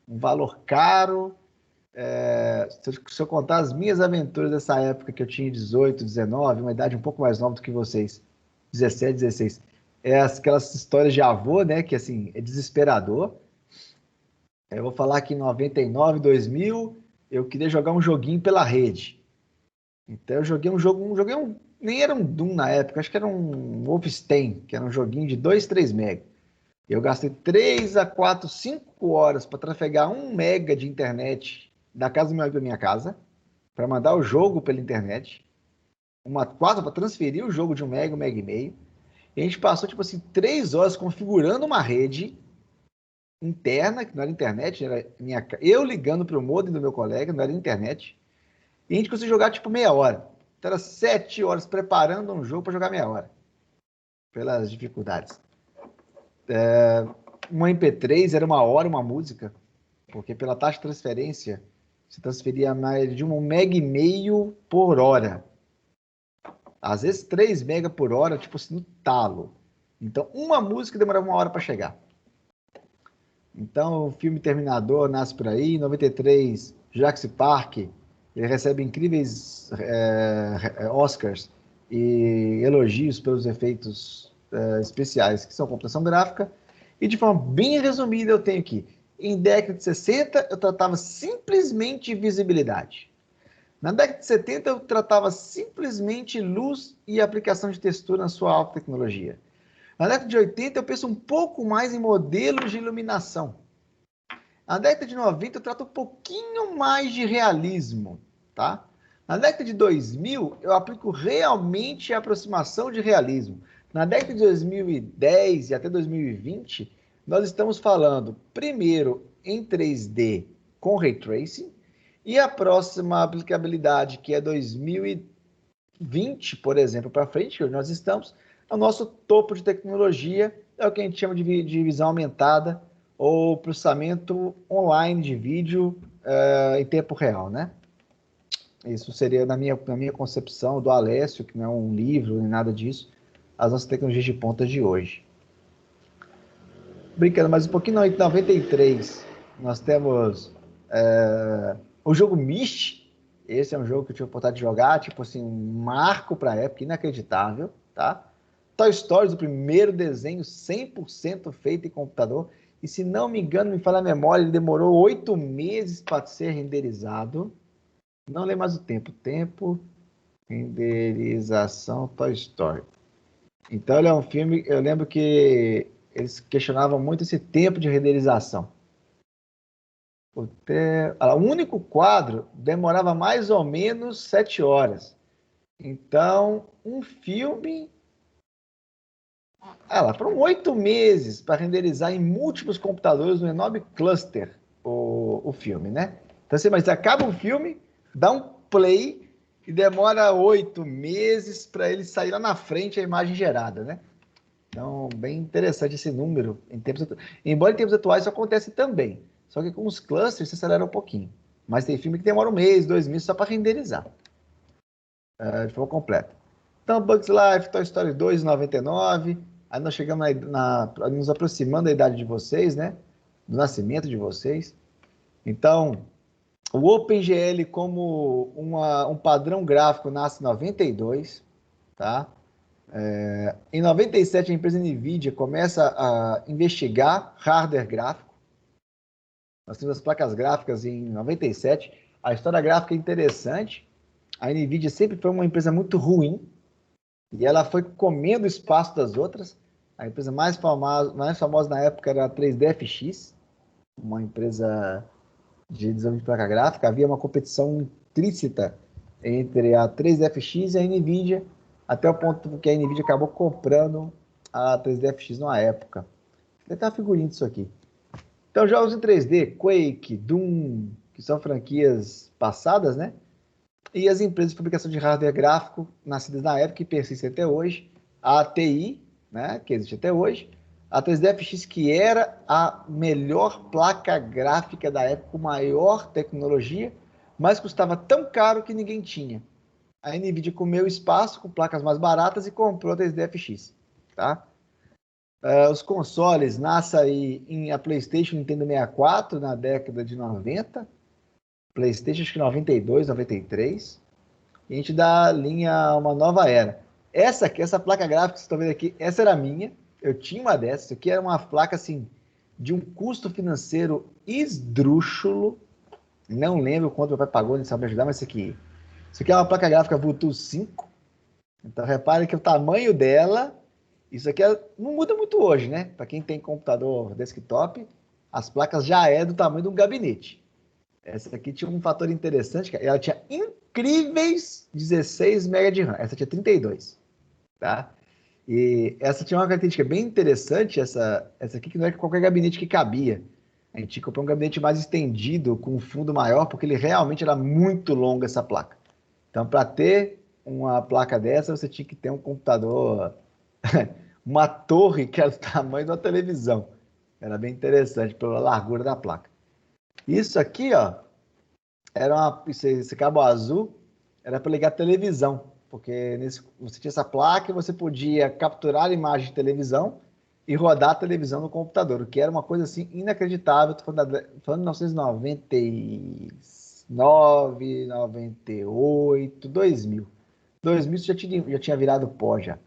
Um valor caro. Se eu contar as minhas aventuras dessa época, que eu tinha 18, 19, uma idade um pouco mais nova do que vocês, 17, 16, aquelas histórias de avô, né, que assim, é desesperador. Eu vou falar que em 99, 2000, eu queria jogar um joguinho pela rede. Então eu joguei nem era um Doom na época, acho que era um Wolfenstein, que era um joguinho de 2, 3 mega. Eu gastei 3 a 4, 5 horas para trafegar 1 mega de internet da casa do meu amigo para minha casa, para mandar o jogo pela internet. para transferir o jogo de 1 mega, 1 mega e meio. E a gente passou, tipo assim, 3 horas configurando uma rede interna, que não era internet, era eu ligando para o modem do meu colega, não era internet. E a gente conseguiu jogar, tipo, meia hora. Então, era 7 horas preparando um jogo para jogar meia hora. Pelas dificuldades. Um MP3 era 1 hora uma música, porque pela taxa de transferência, você transferia mais de 1 mega e meio por hora. Às vezes 3 mega por hora, tipo assim, no talo. Então, uma música demorava 1 hora para chegar. Então, o filme Terminador nasce por aí. Em 93, Jurassic Park, ele recebe incríveis Oscars e elogios pelos efeitos especiais, que são computação gráfica. E de forma bem resumida, eu tenho aqui. Em década de 60, eu tratava simplesmente visibilidade. Na década de 70, eu tratava simplesmente luz e aplicação de textura na sua alta tecnologia. Na década de 80, eu penso um pouco mais em modelos de iluminação. Na década de 90, eu trato um pouquinho mais de realismo, tá? Na década de 2000, eu aplico realmente a aproximação de realismo. Na década de 2010 e até 2020, nós estamos falando, primeiro, em 3D com Ray Tracing, e a próxima aplicabilidade, que é 2020, por exemplo, para frente, onde nós estamos, o nosso topo de tecnologia é o que a gente chama de visão aumentada ou processamento online de vídeo em tempo real, né? Isso seria, na minha concepção, do Alessio, que não é um livro nem nada disso, as nossas tecnologias de ponta de hoje. Brincando mais um pouquinho, em 93, nós temos o jogo Myst. Esse é um jogo que eu tive a oportunidade de jogar, tipo assim, um marco para a época, inacreditável, tá? Toy Story, o primeiro desenho 100% feito em computador. E se não me engano, me falha a memória, ele demorou 8 meses para ser renderizado. Não lembro mais o tempo. Renderização Toy Story. Então, ele é um filme, eu lembro que eles questionavam muito esse tempo de renderização. O único quadro demorava mais ou menos 7 horas. Então, um filme... foram 8 meses para renderizar em múltiplos computadores, um enorme cluster, o filme, né? Então, mas acaba o filme, dá um play e demora 8 meses para ele sair lá na frente a imagem gerada, né? Então, bem interessante esse número. Embora em tempos atuais isso acontece também. Só que com os clusters você acelera um pouquinho. Mas tem filme que demora 1 mês, 2 meses só para renderizar. De forma completa. Então, Bugs Life, Toy Story 2, 99. Aí nós chegamos nos aproximando da idade de vocês, né? Do nascimento de vocês. Então, o OpenGL como um padrão gráfico nasce em 92, tá? Em 97, a empresa NVIDIA começa a investigar hardware gráfico. Nós temos as placas gráficas em 97. A história gráfica é interessante. A NVIDIA sempre foi uma empresa muito ruim e ela foi comendo o espaço das outras. A empresa mais famosa na época era a 3DFX, uma empresa de desenvolvimento de placa gráfica. Havia uma competição intrínseca entre a 3DFX e a NVIDIA, até o ponto que a NVIDIA acabou comprando a 3DFX na época. Vou tentar uma figurinha disso aqui. Então, jogos em 3D, Quake, Doom, que são franquias passadas, né? E as empresas de fabricação de hardware gráfico, nascidas na época e persistem até hoje, a ATI, né, que existe até hoje, a 3DFX, que era a melhor placa gráfica da época, com maior tecnologia, mas custava tão caro que ninguém tinha. A NVIDIA comeu espaço com placas mais baratas e comprou a 3DFX, tá? Os consoles nascem aí em a PlayStation Nintendo 64 na década de 90, PlayStation acho que 92, 93, e a gente dá a linha a uma nova era. Essa placa gráfica que vocês estão vendo aqui, essa era minha, eu tinha uma dessas. Isso aqui era uma placa assim, de um custo financeiro esdrúxulo, não lembro quanto meu pai pagou, não sabe me ajudar, mas isso aqui é uma placa gráfica Bluetooth 5, então repare que o tamanho dela, isso aqui não muda muito hoje, né? Para quem tem computador desktop, as placas já é do tamanho de um gabinete. Essa aqui tinha um fator interessante, ela tinha incríveis 16 MB de RAM. Essa tinha 32, tá? E essa tinha uma característica bem interessante, essa aqui, que não é qualquer gabinete que cabia. A gente comprou um gabinete mais estendido, com um fundo maior, porque ele realmente era muito longo, essa placa. Então, para ter uma placa dessa, você tinha que ter um computador, uma torre que era do tamanho de uma televisão. Era bem interessante, pela largura da placa. Isso aqui, ó, era esse cabo azul, era para ligar a televisão. Porque você tinha essa placa e você podia capturar a imagem de televisão e rodar a televisão no computador, o que era uma coisa assim inacreditável. Estou falando de 1999, 98, 2000. 2000 já tinha virado pó já.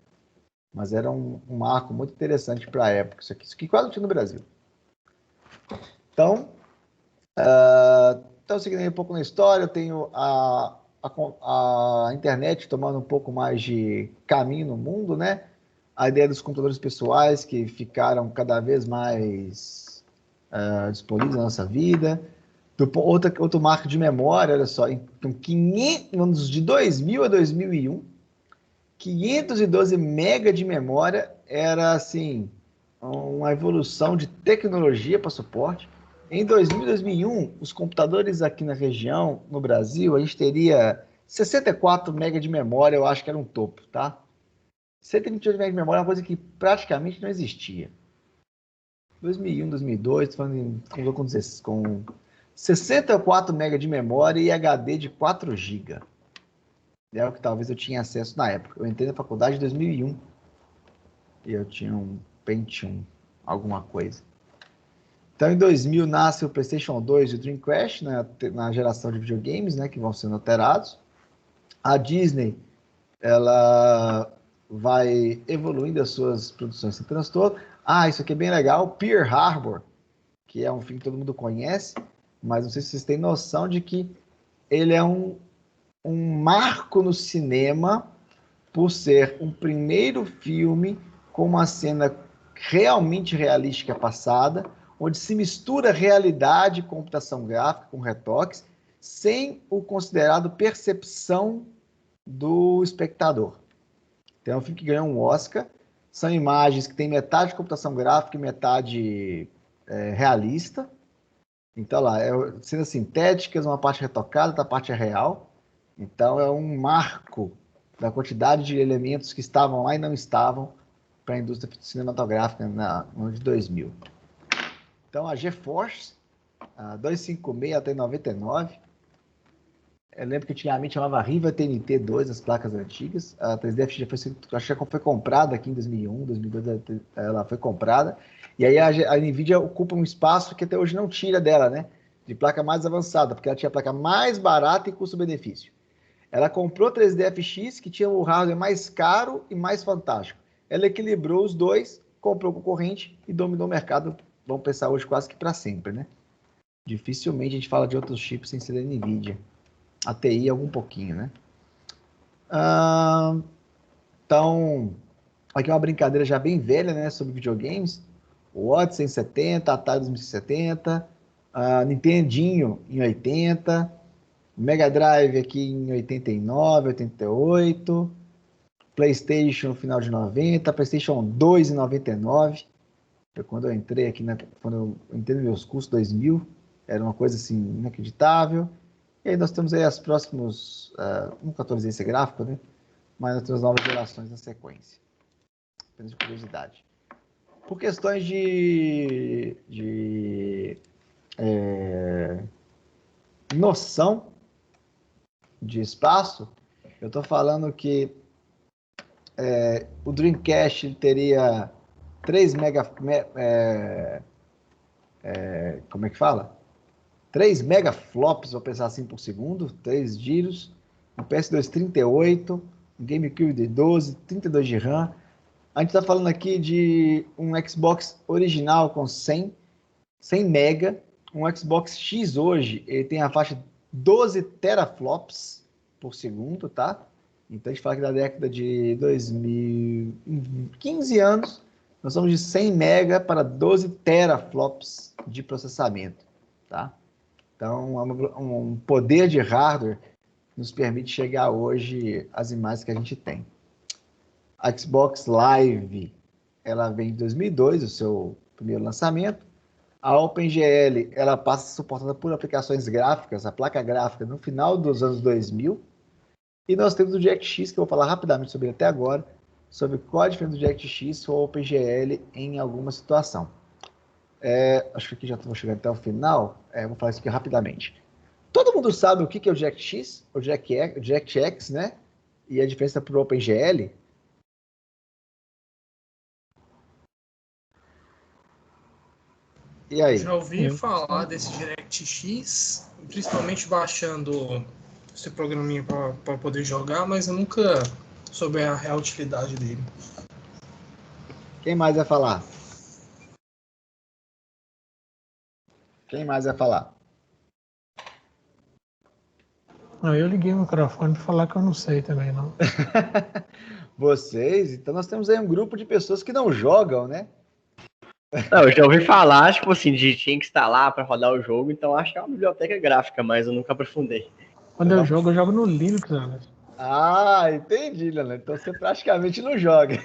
Mas era um marco muito interessante para a época. Isso aqui quase não tinha no Brasil. Então, seguindo aí um pouco na história, eu tenho a internet tomando um pouco mais de caminho no mundo, né? A ideia dos computadores pessoais que ficaram cada vez mais disponíveis na nossa vida. Outro marco de memória, olha só, então, de 2000 a 2001, 512 MB de memória era, assim, uma evolução de tecnologia para suporte. Em 2000 e 2001, os computadores aqui na região, no Brasil, a gente teria 64 MB de memória, eu acho que era um topo, tá? 128 MB de memória é uma coisa que praticamente não existia. 2001, 2002, estou falando com 64 MB de memória e HD de 4 GB. É o que talvez eu tinha acesso na época. Eu entrei na faculdade em 2001 e eu tinha um Pentium, alguma coisa. Então, em 2000, nasce o PlayStation 2 e o Dreamcast, né, na geração de videogames, né, que vão sendo alterados. A Disney, ela vai evoluindo as suas produções sem transtorno. Isso aqui é bem legal. Pearl Harbor, que é um filme que todo mundo conhece, mas não sei se vocês têm noção de que ele é um marco no cinema por ser um primeiro filme com uma cena realmente realística passada, onde se mistura realidade e computação gráfica com retoques, sem o considerado percepção do espectador. Então, é um filme que ganhou um Oscar. São imagens que tem metade de computação gráfica e metade realista. Então, lá, cenas sintéticas, uma parte retocada, outra parte é real. Então, é um marco da quantidade de elementos que estavam lá e não estavam para a indústria cinematográfica no ano de 2000. Então, a GeForce, a 256 até 99. Eu lembro que antigamente chamava Riva TNT2, as placas antigas. A 3DFX já foi comprada aqui em 2001, 2002 ela foi comprada. E aí a NVIDIA ocupa um espaço que até hoje não tira dela, né? De placa mais avançada, porque ela tinha a placa mais barata e custo-benefício. Ela comprou 3DFX, que tinha o hardware mais caro e mais fantástico. Ela equilibrou os dois, comprou o concorrente e dominou o mercado. Vamos pensar hoje quase que para sempre, né? Dificilmente a gente fala de outros chips sem ser da NVIDIA. A TI algum pouquinho, né? Então, aqui é uma brincadeira já bem velha, né? Sobre videogames. O Odyssey em 70, Atari 2070, Nintendinho em 80, Mega Drive aqui em 89, 88, PlayStation no final de 90, PlayStation 2 em 99. Foi quando eu entrei aqui, quando eu entrei nos meus cursos 2000, era uma coisa assim inacreditável. E aí nós temos aí as próximos, nunca atualizei esse gráfico, né? Mas nós temos novas gerações na sequência. Apenas de curiosidade. Por questões de noção de espaço, eu estou falando que o Dreamcast teria 3 como é que fala? 3 megaflops, vou pensar assim por segundo, 3 giros, um PS2 38, um GameCube de 12, 32 de RAM. A gente está falando aqui de um Xbox original com 100 mega. Um Xbox X hoje, ele tem a faixa de 12 teraflops por segundo, tá? Então a gente fala que da década de 2000, em 15 anos, nós somos de 100 mega para 12 teraflops de processamento, tá? Então, um poder de hardware nos permite chegar hoje às imagens que a gente tem. A Xbox Live, ela vem em 2002, o seu primeiro lançamento. A OpenGL, ela passa a ser suportada por aplicações gráficas, a placa gráfica, no final dos anos 2000. E nós temos o DirectX, que eu vou falar rapidamente sobre ele até agora, sobre qual a diferença do DirectX ou OpenGL em alguma situação. Acho que aqui já estou chegando até o final. Vou falar isso aqui rapidamente. Todo mundo sabe o que é o DirectX, o DirectX, né? E a diferença para o OpenGL? E aí? Já ouvi falar desse DirectX, principalmente baixando esse programinha para poder jogar, mas eu nunca soube a real utilidade dele. Quem mais vai falar? Quem mais vai falar? Eu liguei o microfone para falar que eu não sei também, não. Vocês? Então nós temos aí um grupo de pessoas que não jogam, né? Não, eu já ouvi falar, tipo assim, de tinha que instalar para rodar o jogo, então acho que é uma biblioteca gráfica, mas eu nunca aprofundei. Quando eu jogo no Linux, Anderson. Ah, entendi, Leonardo. Então você praticamente não joga.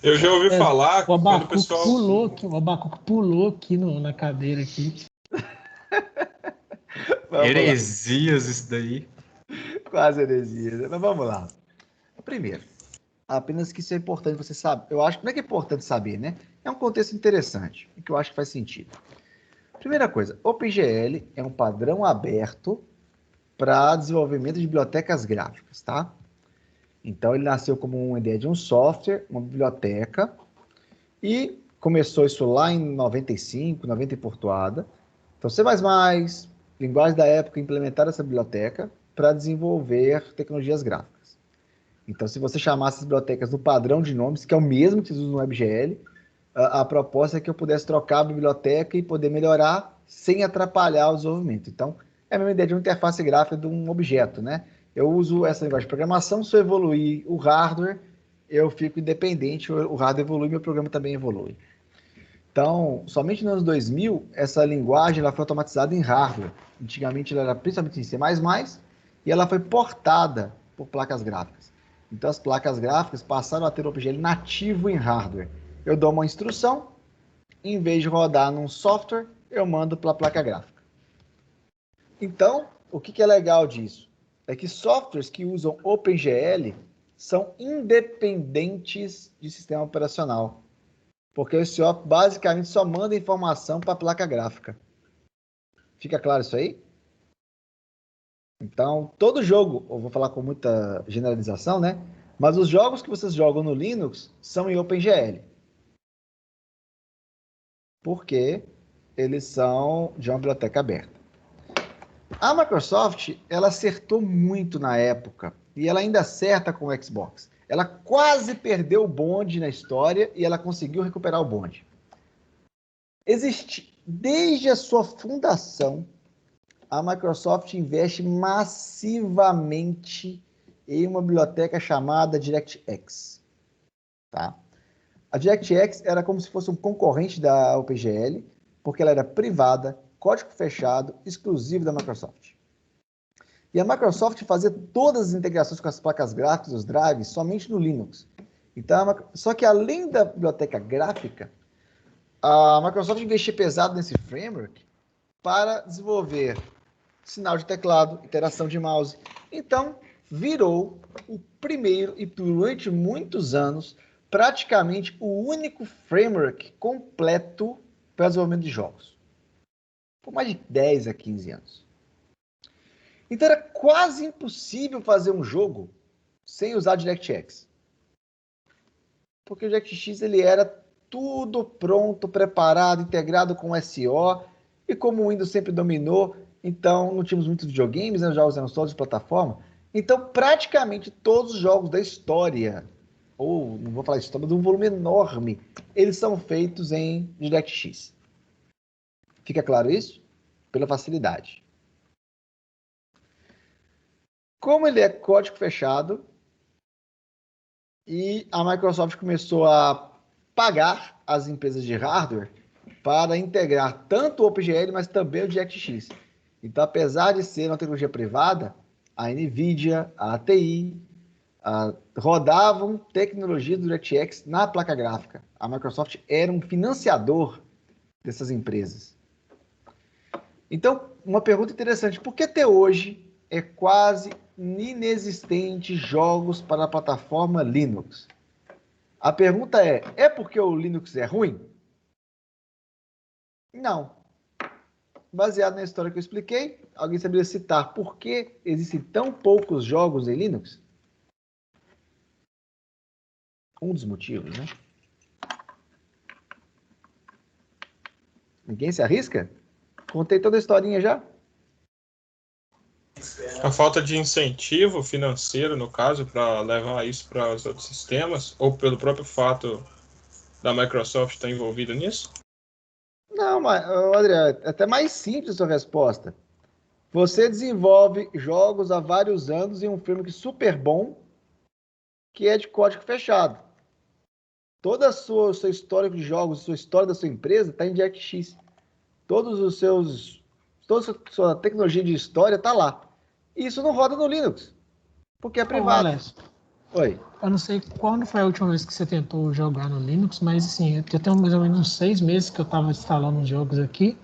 Eu já ouvi falar o quando o pessoal... o Abacuco pulou aqui na cadeira aqui. Heresias isso daí. Quase heresias. Mas vamos lá. Primeiro, apenas que isso é importante você saber. Eu acho que não é que é importante saber, né? É um contexto interessante e que eu acho que faz sentido. Primeira coisa, OpenGL é um padrão aberto para desenvolvimento de bibliotecas gráficas, tá? Então, ele nasceu como uma ideia de um software, uma biblioteca, e começou isso lá em 95, 90 e portuada. Então, C++, linguagem da época, implementaram essa biblioteca para desenvolver tecnologias gráficas. Então, se você chamasse as bibliotecas no padrão de nomes, que é o mesmo que se usa no WebGL, a proposta é que eu pudesse trocar a biblioteca e poder melhorar sem atrapalhar o desenvolvimento. Então, é a mesma ideia de uma interface gráfica de um objeto, né? Eu uso essa linguagem de programação, se eu evoluir o hardware, eu fico independente, o hardware evolui, meu programa também evolui. Então, somente nos anos 2000, essa linguagem ela foi automatizada em hardware. Antigamente, ela era principalmente em C++, e ela foi portada por placas gráficas. Então, as placas gráficas passaram a ter o OpenGL nativo em hardware. Eu dou uma instrução, em vez de rodar num software, eu mando para a placa gráfica. Então, o que é legal disso? É que softwares que usam OpenGL são independentes de sistema operacional. Porque o software basicamente só manda informação para a placa gráfica. Fica claro isso aí? Então, todo jogo, eu vou falar com muita generalização, né? Mas os jogos que vocês jogam no Linux são em OpenGL. Porque eles são de uma biblioteca aberta. A Microsoft, ela acertou muito na época, e ela ainda acerta com o Xbox. Ela quase perdeu o bonde na história e ela conseguiu recuperar o bonde. Desde a sua fundação, a Microsoft investe massivamente em uma biblioteca chamada DirectX. Tá? A DirectX era como se fosse um concorrente da OpenGL, porque ela era privada, código fechado, exclusivo da Microsoft. E a Microsoft fazia todas as integrações com as placas gráficas, os drives, somente no Linux. Então, só que além da biblioteca gráfica, a Microsoft investia pesado nesse framework para desenvolver sinal de teclado, interação de mouse. Então, virou o primeiro e durante muitos anos, praticamente o único framework completo para desenvolvimento de jogos. Por mais de 10 a 15 anos. Então era quase impossível fazer um jogo sem usar DirectX. Porque o DirectX ele era tudo pronto, preparado, integrado com SO, e como o Windows sempre dominou, então não tínhamos muitos videogames, né, os jogos eram todos de plataforma, então praticamente todos os jogos da história, ou não vou falar de história, mas de um volume enorme, eles são feitos em DirectX. Fica claro isso? Pela facilidade. Como ele é código fechado, e a Microsoft começou a pagar as empresas de hardware para integrar tanto o OpenGL, mas também o DirectX. Então, apesar de ser uma tecnologia privada, a NVIDIA, a ATI, rodavam tecnologia do DirectX na placa gráfica. A Microsoft era um financiador dessas empresas. Então, uma pergunta interessante, por que até hoje é quase inexistente jogos para a plataforma Linux? A pergunta é porque o Linux é ruim? Não. Baseado na história que eu expliquei, alguém saberia citar por que existem tão poucos jogos em Linux? Um dos motivos, né? Ninguém se arrisca? Contei toda a historinha já? A falta de incentivo financeiro, no caso, para levar isso para os outros sistemas, ou pelo próprio fato da Microsoft estar envolvida nisso? Não, mas, Adriano, é até mais simples a sua resposta. Você desenvolve jogos há vários anos em um framework super bom, que é de código fechado. Toda a seu histórico de jogos, sua história da sua empresa está em DirectX. Toda a sua tecnologia de história está lá. E isso não roda no Linux, porque é privado. Alex, Oi. eu não sei quando foi a última vez que você tentou jogar no Linux, mas assim, eu tenho mais ou menos uns 6 meses que eu estava instalando os jogos aqui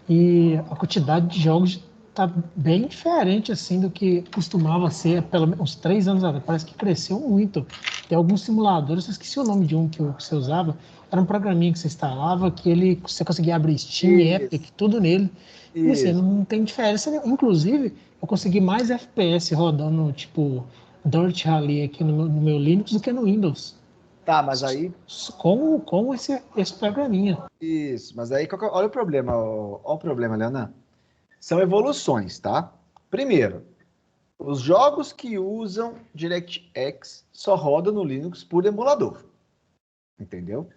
e a quantidade de jogos está bem diferente assim do que costumava ser pelo menos uns 3 anos atrás. Parece que cresceu muito. Tem alguns simuladores, eu esqueci o nome de um que você usava, era um programinha que você instalava que você conseguia abrir Steam, Epic, tudo nele. E assim, não tem diferença nenhuma. Inclusive, eu consegui mais FPS rodando, tipo, Dirt Rally aqui no meu Linux do que no Windows. Tá, mas aí... Com esse programinha. Isso, mas aí olha o problema, olha o problema, Leonan. São evoluções, tá? Primeiro, os jogos que usam DirectX só rodam no Linux por emulador. Entendeu?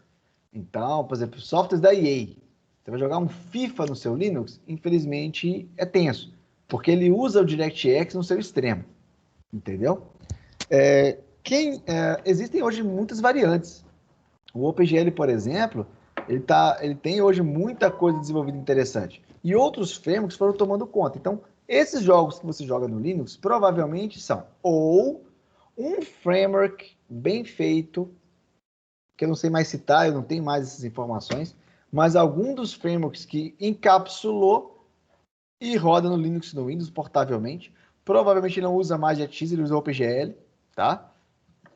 Então, por exemplo, softwares da EA. Você vai jogar um FIFA no seu Linux, infelizmente é tenso, porque ele usa o DirectX no seu extremo. Entendeu? Existem hoje muitas variantes. O OpenGL, por exemplo, ele tem hoje muita coisa desenvolvida interessante. E outros frameworks foram tomando conta. Então, esses jogos que você joga no Linux provavelmente são ou um framework bem feito, que eu não sei mais citar, eu não tenho mais essas informações, mas algum dos frameworks que encapsulou e roda no Linux e no Windows portavelmente. Provavelmente não usa mais DirectX, ele usa OpenGL, tá?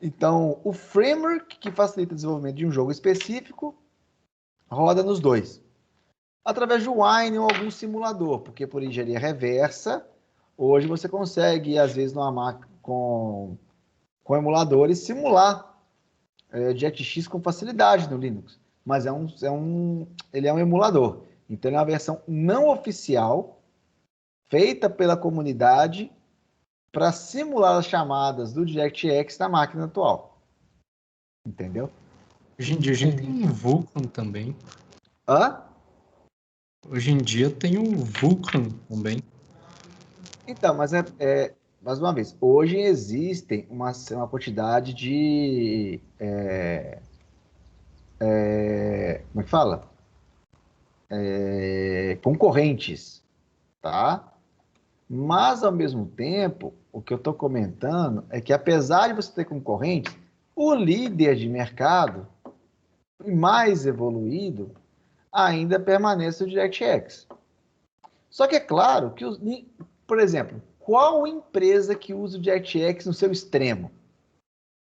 Então, o framework que facilita o desenvolvimento de um jogo específico roda nos dois. Através de Wine ou algum simulador, porque por engenharia reversa, hoje você consegue, às vezes, numa máquina com emuladores, simular DirectX com facilidade no Linux. Mas ele é um emulador. Então, ele é uma versão não oficial, feita pela comunidade, para simular as chamadas do DirectX na máquina atual. Entendeu? Hoje em dia a gente tem o Vulkan também. Hã? Hoje em dia tem o Vulkan também. Então, mas mais uma vez, hoje existem uma quantidade de... como é que fala? Concorrentes, tá? Mas, ao mesmo tempo, o que eu estou comentando é que, apesar de você ter concorrentes, o líder de mercado, mais evoluído, ainda permanece o DirectX. Só que é claro que, por exemplo, qual empresa que usa o DirectX no seu extremo?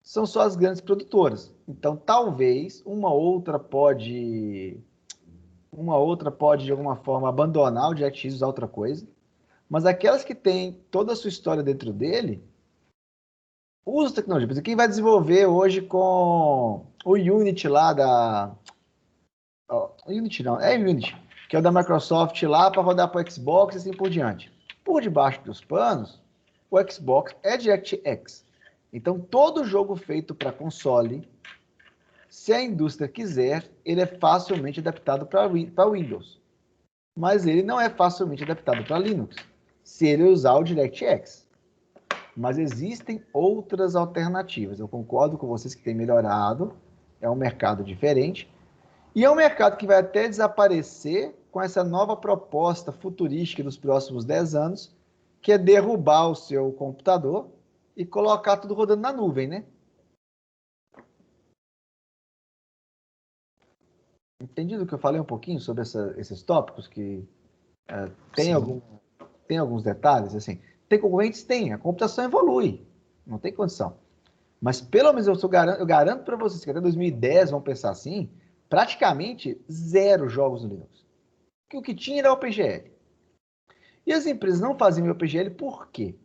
São só as grandes produtoras. Então, talvez, uma outra pode, de alguma forma, abandonar o DirectX e usar outra coisa. Mas aquelas que têm toda a sua história dentro dele, usam tecnologia. Por exemplo, quem vai desenvolver hoje com o Unity lá da... Unity não, é Unity, que é o da Microsoft lá para rodar para o Xbox e assim por diante. Por debaixo dos panos, o Xbox é DirectX. Então, todo jogo feito para console, se a indústria quiser, ele é facilmente adaptado para Windows. Mas ele não é facilmente adaptado para Linux, se ele usar o DirectX. Mas existem outras alternativas. Eu concordo com vocês que tem melhorado, é um mercado diferente. E é um mercado que vai até desaparecer com essa nova proposta futurística dos próximos 10 anos, que é derrubar o seu computador e colocar tudo rodando na nuvem, né? Entendido que eu falei um pouquinho sobre esses tópicos que tem alguns detalhes, assim. Tem concorrentes? Tem. A computação evolui. Não tem condição. Mas pelo menos eu garanto para vocês que até 2010, vão pensar assim, praticamente 0 jogos no Linux. Que o que tinha era OpenGL. E as empresas não faziam OpenGL por quê?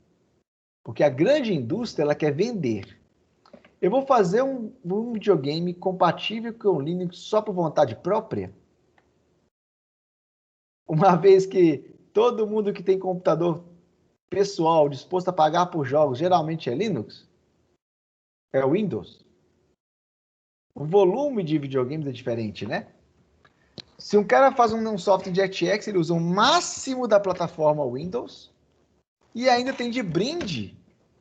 Porque a grande indústria ela quer vender. Eu vou fazer um videogame compatível com o Linux só por vontade própria? Uma vez que todo mundo que tem computador pessoal disposto a pagar por jogos geralmente é Linux? É Windows? O volume de videogames é diferente, né? Se um cara faz um software de DirectX, ele usa o máximo da plataforma Windows e ainda tem de brinde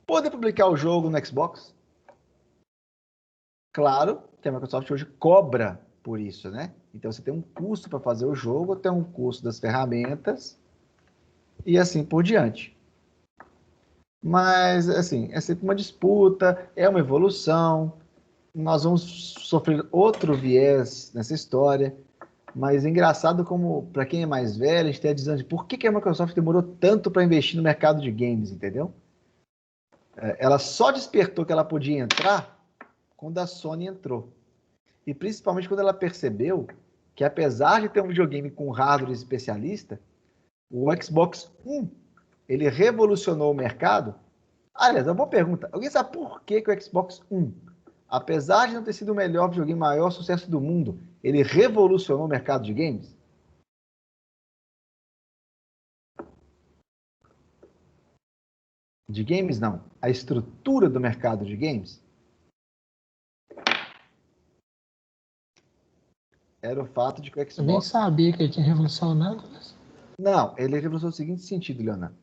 poder publicar o jogo no Xbox. Claro que a Microsoft hoje cobra por isso, né? Então você tem um custo para fazer o jogo, tem um custo das ferramentas e assim por diante. Mas, assim, é sempre uma disputa, é uma evolução, nós vamos sofrer outro viés nessa história, mas é engraçado como, para quem é mais velho, a gente tem a visão de por que a Microsoft demorou tanto para investir no mercado de games, entendeu? Ela só despertou que ela podia entrar quando a Sony entrou. E principalmente quando ela percebeu que, apesar de ter um videogame com hardware especialista, o Xbox One, ele revolucionou o mercado. Aliás, uma boa pergunta. Alguém sabe por que o Xbox One, apesar de não ter sido o melhor videogame, maior sucesso do mundo, ele revolucionou o mercado de games? De games, não. A estrutura do mercado de games era o fato de que o Xbox... Eu nem sabia que ele tinha revolucionado. Não, ele revolucionou no seguinte sentido, Leonardo.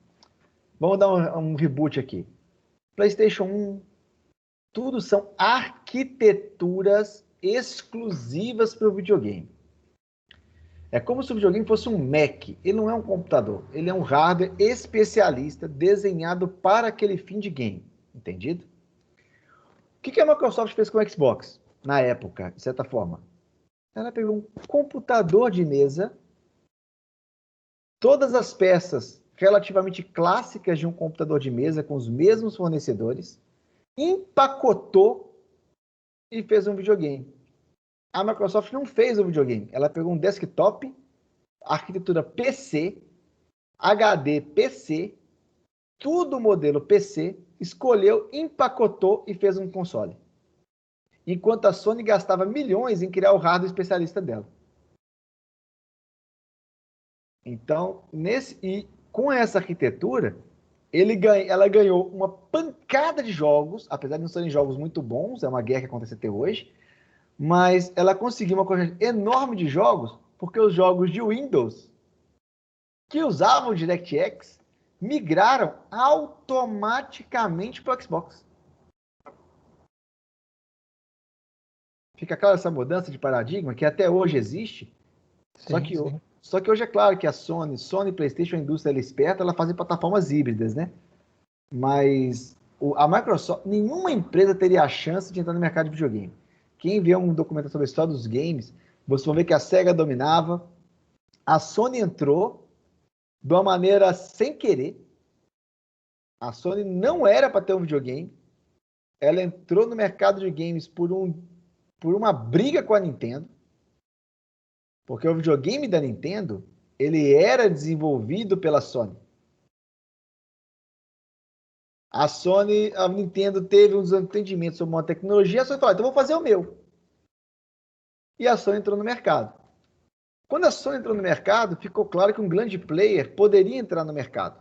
Vamos dar um reboot aqui. PlayStation 1, tudo são arquiteturas exclusivas para o videogame. É como se o videogame fosse um Mac. Ele não é um computador. Ele é um hardware especialista desenhado para aquele fim de game. Entendido? O que a Microsoft fez com o Xbox na época, de certa forma? Ela pegou um computador de mesa, todas as peças relativamente clássicas de um computador de mesa com os mesmos fornecedores, empacotou e fez um videogame. A Microsoft não fez um videogame. Ela pegou um desktop, arquitetura PC, HD PC, tudo modelo PC, escolheu, empacotou e fez um console. Enquanto a Sony gastava milhões em criar o hardware especialista dela. Então, com essa arquitetura, ela ganhou uma pancada de jogos, apesar de não serem jogos muito bons, é uma guerra que acontece até hoje, mas ela conseguiu uma quantidade enorme de jogos, porque os jogos de Windows, que usavam DirectX, migraram automaticamente para o Xbox. Fica claro essa mudança de paradigma, que até hoje existe, sim. Só que hoje é claro que a Sony e PlayStation, a indústria ela é esperta, ela faz plataformas híbridas, né? Mas a Microsoft, nenhuma empresa teria a chance de entrar no mercado de videogame. Quem vê um documentário sobre a história dos games, vocês vão ver que a Sega dominava, a Sony entrou de uma maneira sem querer. A Sony não era para ter um videogame, ela entrou no mercado de games por uma briga com a Nintendo, porque o videogame da Nintendo, ele era desenvolvido pela Sony. A Nintendo teve um desentendimento sobre uma tecnologia, a Sony falou, então vou fazer o meu. E a Sony entrou no mercado. Quando a Sony entrou no mercado, ficou claro que um grande player poderia entrar no mercado.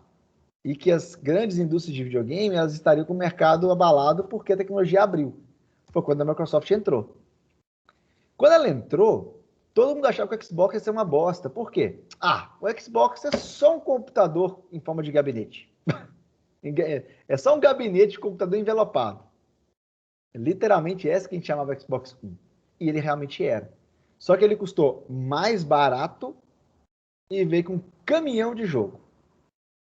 E que as grandes indústrias de videogame, elas estariam com o mercado abalado porque a tecnologia abriu. Foi quando a Microsoft entrou. Quando ela entrou, todo mundo achava que o Xbox ia ser uma bosta. Por quê? O Xbox é só um computador em forma de gabinete. É só um gabinete de computador envelopado. Literalmente essa que a gente chamava Xbox One. E ele realmente era. Só que ele custou mais barato e veio com um caminhão de jogo.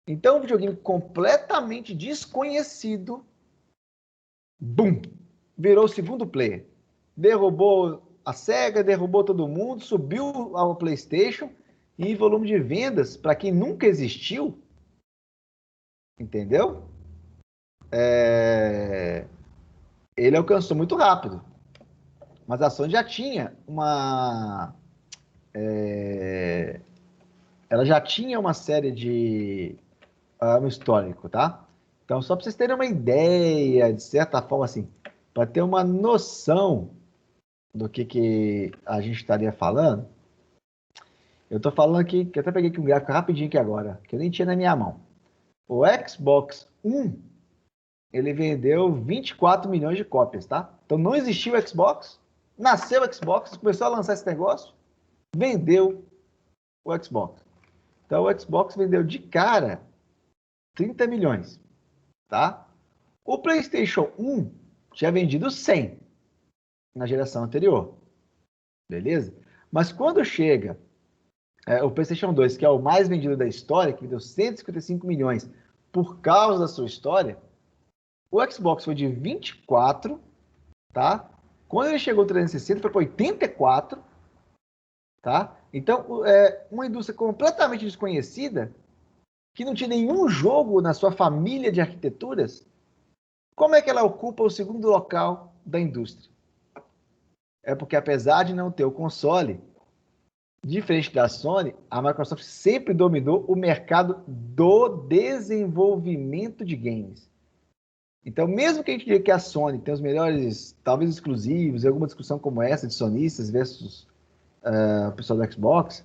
Então, um videogame completamente desconhecido, bum, virou o segundo player. Derrubou a Sega, derrubou todo mundo, subiu ao PlayStation e volume de vendas, para quem nunca existiu, entendeu? Ele alcançou muito rápido. Mas a Sony já tinha ela já tinha uma série de um histórico, tá? Então, só para vocês terem uma ideia, de certa forma, assim, para ter uma noção do que a gente estaria falando, eu tô falando aqui, que eu até peguei aqui um gráfico rapidinho aqui agora, que eu nem tinha na minha mão. O Xbox One, ele vendeu 24 milhões de cópias, tá? Então, não existiu o Xbox, nasceu o Xbox, começou a lançar esse negócio, vendeu o Xbox. Então, o Xbox vendeu de cara 30 milhões, tá? O PlayStation 1 tinha vendido 100 na geração anterior, beleza? Mas quando chega o PlayStation 2, que é o mais vendido da história, que vendeu 155 milhões por causa da sua história, o Xbox foi de 24, tá? Quando ele chegou ao 360, foi para 84, tá? Então, uma indústria completamente desconhecida, que não tinha nenhum jogo na sua família de arquiteturas, como é que ela ocupa o segundo local da indústria? É porque, apesar de não ter o console, diferente da Sony, a Microsoft sempre dominou o mercado do desenvolvimento de games. Então, mesmo que a gente diga que a Sony tem os melhores, talvez exclusivos, em alguma discussão como essa de sonistas versus o pessoal do Xbox,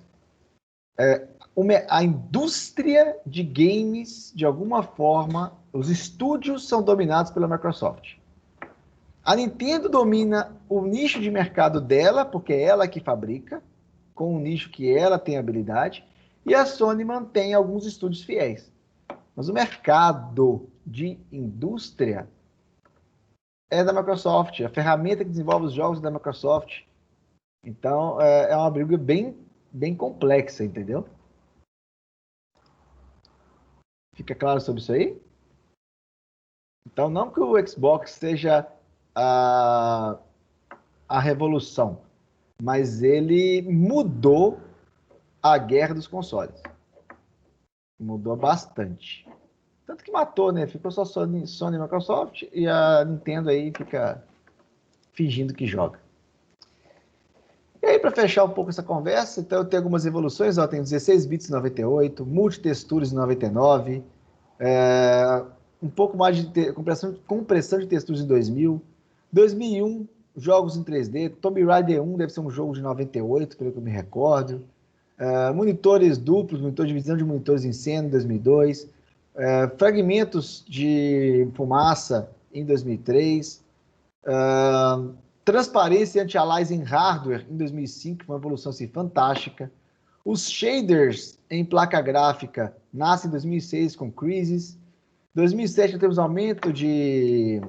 a indústria de games, de alguma forma, os estúdios são dominados pela Microsoft. A Nintendo domina o nicho de mercado dela, porque é ela que fabrica, com um nicho que ela tem habilidade, e a Sony mantém alguns estúdios fiéis. Mas o mercado de indústria é da Microsoft, a ferramenta que desenvolve os jogos é da Microsoft. Então, é uma briga bem, bem complexa, entendeu? Fica claro sobre isso aí? Então, não que o Xbox seja a revolução, mas ele mudou a guerra dos consoles. Mudou bastante. Tanto que matou, né? Ficou só Sony e Microsoft, e a Nintendo aí fica fingindo que joga. E aí, para fechar um pouco essa conversa, então eu tenho algumas evoluções. Ó, tem 16 bits em 98, multitexturas em 99, um pouco mais de compressão de texturas em 2000, 2001, jogos em 3D, Tomb Raider 1 deve ser um jogo de 98, pelo que eu me recordo, monitores duplos, divisão de monitores em cena em 2002, fragmentos de fumaça em 2003, transparência anti-aliasing hardware em 2005, uma evolução assim, fantástica. Os shaders em placa gráfica nascem em 2006 com Crysis. 2007 temos aumento de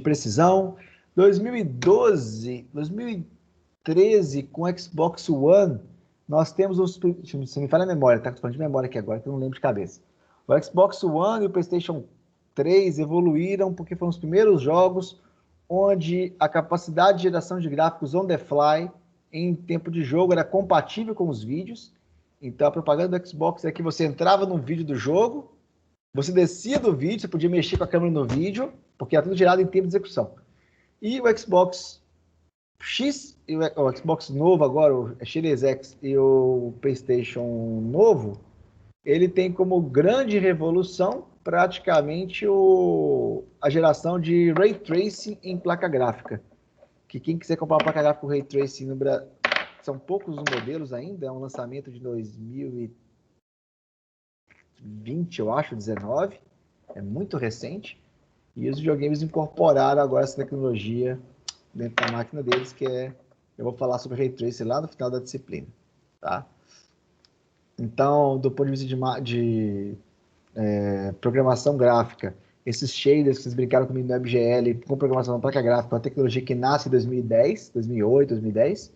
precisão. 2012, 2013 com Xbox One, nós temos os... Se me falha a memória, tá? Estou falando de memória aqui agora, que eu não lembro de cabeça. O Xbox One e o PlayStation 3 evoluíram porque foram os primeiros jogos onde a capacidade de geração de gráficos on the fly em tempo de jogo era compatível com os vídeos. Então a propaganda do Xbox é que você entrava no vídeo do jogo, você descia do vídeo, você podia mexer com a câmera no vídeo, porque era tudo gerado em tempo de execução. E o Xbox X, e o Xbox novo agora, o Series X e o PlayStation novo, ele tem como grande revolução praticamente a geração de Ray Tracing em placa gráfica. Que quem quiser comprar uma placa gráfica com Ray Tracing no Brasil, são poucos os modelos ainda, é um lançamento de 2020, eu acho, 19, é muito recente, e os videogames incorporaram agora essa tecnologia dentro da máquina deles, que eu vou falar sobre Ray Tracing lá no final da disciplina, tá? Então, do ponto de vista de programação gráfica, esses shaders que vocês brincaram comigo no WebGL, com programação na placa gráfica, uma tecnologia que nasce em 2010, 2008, 2010.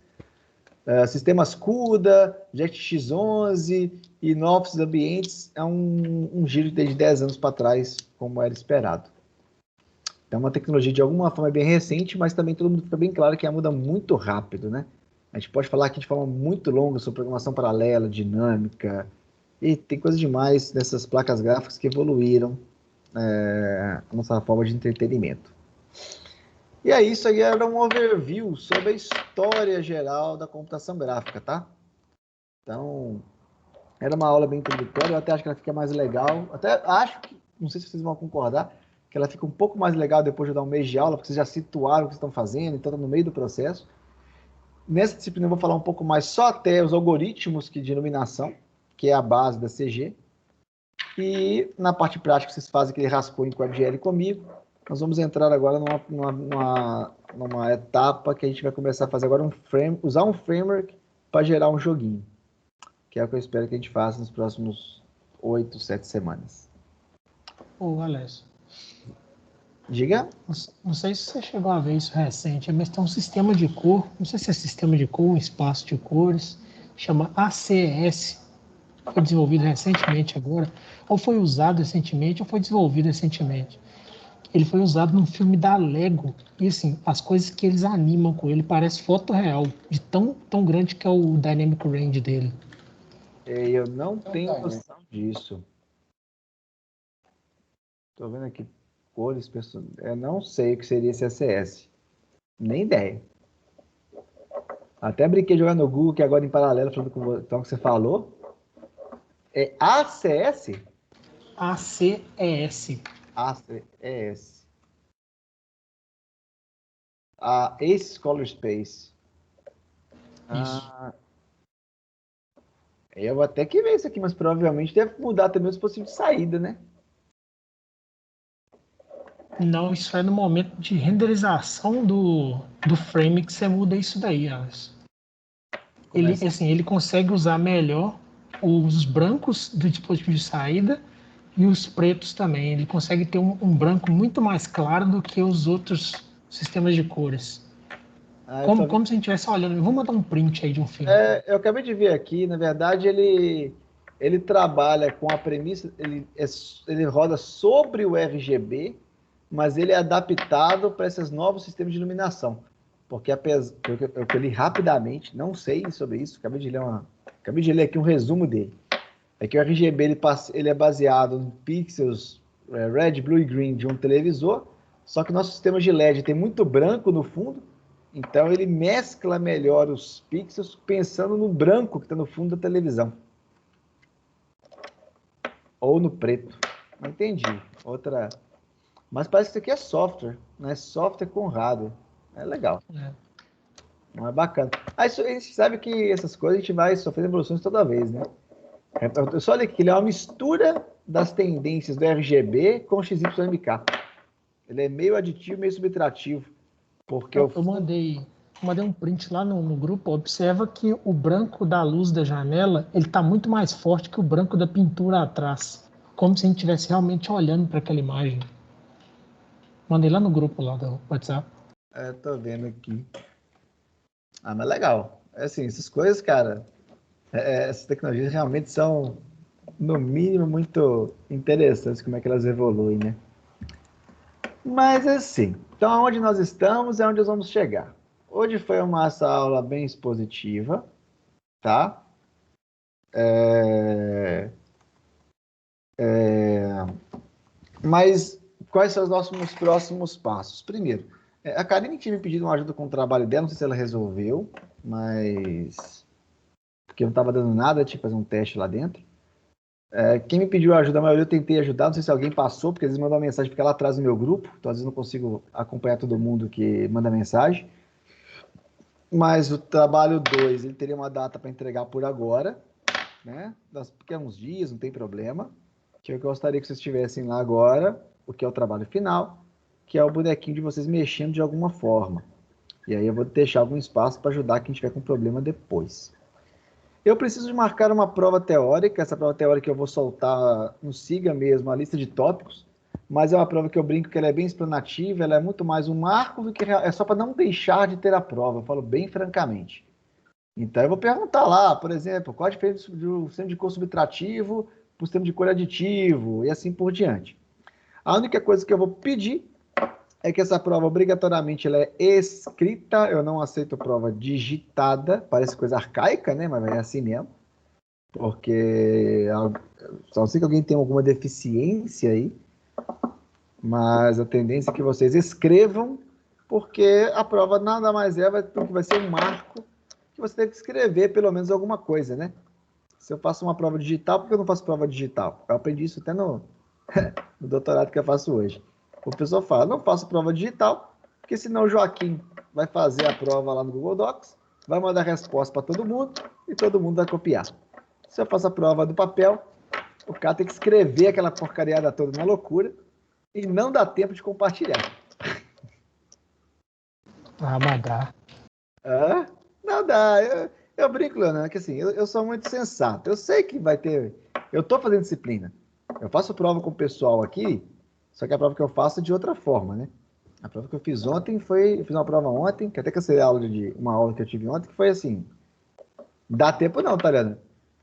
Sistemas CUDA, JetX11 e novos ambientes é um giro desde 10 anos para trás, como era esperado. É uma tecnologia de alguma forma bem recente, mas também todo mundo fica bem claro que ela muda muito rápido, né? A gente pode falar aqui de forma muito longa sobre programação paralela, dinâmica, e tem coisa demais nessas placas gráficas que evoluíram a nossa forma de entretenimento. E aí, isso aí era um overview sobre a história geral da computação gráfica, tá? Então, era uma aula bem introdutória, eu até acho que ela fica mais legal, até acho que, não sei se vocês vão concordar, que ela fica um pouco mais legal depois de dar um mês de aula, porque vocês já situaram o que vocês estão fazendo, então no meio do processo. Nessa disciplina eu vou falar um pouco mais só até os algoritmos de iluminação, que é a base da CG. E na parte prática vocês fazem aquele rascunho com a WebGL comigo. Nós vamos entrar agora numa etapa que a gente vai começar a fazer agora usar um framework para gerar um joguinho, que é o que eu espero que a gente faça nos próximos 8, 7 semanas. Ô, Alessio. Diga. Não sei se você chegou a ver isso recente, mas tem um sistema de cor, não sei se é sistema de cor, um espaço de cores, chama ACS. Foi desenvolvido recentemente agora, ou foi usado recentemente, ou foi desenvolvido recentemente. Ele foi usado num filme da Lego, e assim, as coisas que eles animam com ele parece foto real, de tão grande que é o dynamic range dele. Eu não tenho noção disso. Tô vendo aqui cores, eu não sei o que seria esse ACS. Nem ideia. Até brinquei de jogar no Google, que agora em paralelo, falando com o que você falou. É ACS? ACES. ACES. A Ace Color Space. Isso. Eu vou até que ver isso aqui, mas provavelmente deve mudar também os dispositivos de saída, né? Não, isso é no momento de renderização do frame que você muda isso daí, Alex. Ele consegue usar melhor os brancos do dispositivo de saída e os pretos também. Ele consegue ter um branco muito mais claro do que os outros sistemas de cores. Como se a gente estivesse olhando. Vou mandar um print aí de um filme. Eu acabei de ver aqui, na verdade, ele trabalha com a premissa, ele roda sobre o RGB, mas ele é adaptado para esses novos sistemas de iluminação. Porque eu li rapidamente, não sei sobre isso, acabei de ler aqui um resumo dele. É que o RGB ele é baseado em pixels red, blue e green de um televisor, só que o nosso sistema de LED tem muito branco no fundo, então ele mescla melhor os pixels pensando no branco que está no fundo da televisão. Ou no preto. Não entendi. Mas parece que isso aqui é software, né? Software com hardware. É legal. Não é bacana. A gente sabe que essas coisas a gente vai sofrendo evoluções toda vez, né? Eu só olhei aqui, ele é uma mistura das tendências do RGB com o XYMK. Ele é meio aditivo, meio subtrativo. Porque eu mandei um print lá no grupo. Observa que o branco da luz da janela ele está muito mais forte que o branco da pintura atrás. Como se a gente estivesse realmente olhando para aquela imagem. Mandei lá no grupo lá do WhatsApp. Tô vendo aqui. Mas legal. Assim, essas coisas, cara, essas tecnologias realmente são, no mínimo, muito interessantes, como é que elas evoluem, né? Mas assim, então onde nós estamos é onde nós vamos chegar. Hoje foi essa aula bem expositiva, tá? Mas quais são os nossos próximos passos? Primeiro, a Karine tinha me pedido uma ajuda com o trabalho dela, não sei se ela resolveu, mas porque não estava dando nada, eu tinha que fazer um teste lá dentro. Quem me pediu ajuda, a maioria eu tentei ajudar, não sei se alguém passou, porque às vezes mandou uma mensagem, fica lá atrás no meu grupo, então às vezes não consigo acompanhar todo mundo que manda mensagem. Mas o trabalho 2, ele teria uma data para entregar por agora, né? Porque é uns dias, não tem problema. Que eu gostaria que vocês estivessem lá agora, o que é o trabalho final, que é o bonequinho de vocês mexendo de alguma forma. E aí eu vou deixar algum espaço para ajudar quem tiver com problema depois. Eu preciso de marcar uma prova teórica. Essa prova teórica eu vou soltar no Siga mesmo, a lista de tópicos, mas é uma prova que eu brinco que ela é bem explanativa, ela é muito mais um marco do que é só para não deixar de ter a prova, eu falo bem francamente. Então, eu vou perguntar lá, por exemplo, qual a diferença do sistema de cor subtrativo para o sistema de cor aditivo e assim por diante. A única coisa que eu vou pedir é que essa prova, obrigatoriamente, ela é escrita. Eu não aceito prova digitada. Parece coisa arcaica, né? Mas é assim mesmo. Porque só não sei que alguém tem alguma deficiência aí. Mas a tendência é que vocês escrevam, porque a prova nada mais vai ser um marco que você tem que escrever pelo menos alguma coisa, né? Se eu faço uma prova digital, por que eu não faço prova digital? Eu aprendi isso até no doutorado que eu faço hoje. O pessoal fala, não faço prova digital, porque senão o Joaquim vai fazer a prova lá no Google Docs, vai mandar resposta para todo mundo e todo mundo vai copiar. Se eu faço a prova do papel, o cara tem que escrever aquela porcariada toda na loucura e não dá tempo de compartilhar. Ah, mas dá. Não dá. Eu brinco, Leonardo, que assim, eu sou muito sensato. Eu sei que vai ter... Eu tô fazendo disciplina. Eu faço prova com o pessoal aqui, só que a prova que eu faço é de outra forma, né? A prova que eu fiz ontem foi... Eu fiz uma prova ontem, que até cancelei uma aula que eu tive ontem, que foi assim... Dá tempo não, tá ligado?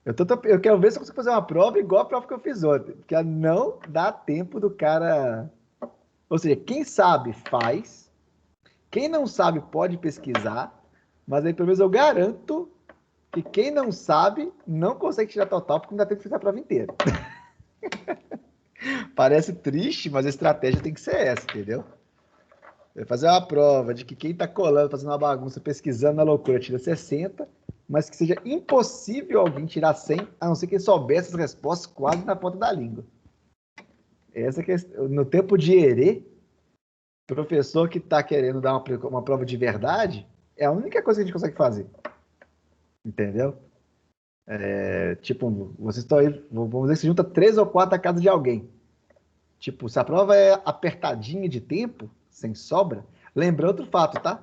Eu quero ver se eu consigo fazer uma prova igual a prova que eu fiz ontem. Porque não dá tempo do cara... Ou seja, quem sabe faz. Quem não sabe pode pesquisar. Mas aí pelo menos eu garanto que quem não sabe não consegue tirar total porque não dá tempo de fazer a prova inteira. Parece triste, mas a estratégia tem que ser essa, entendeu? Fazer uma prova de que quem tá colando, fazendo uma bagunça, pesquisando na loucura, tira 60, mas que seja impossível alguém tirar 100, a não ser que ele soubesse as respostas quase na ponta da língua. Essa que é, no tempo de erê, professor que tá querendo dar uma prova de verdade, é a única coisa que a gente consegue fazer. Entendeu? Tipo, vocês estão aí, vamos dizer que se junta 3 ou 4 a casa de alguém. Tipo, se a prova é apertadinha de tempo, sem sobra, lembra outro fato, tá?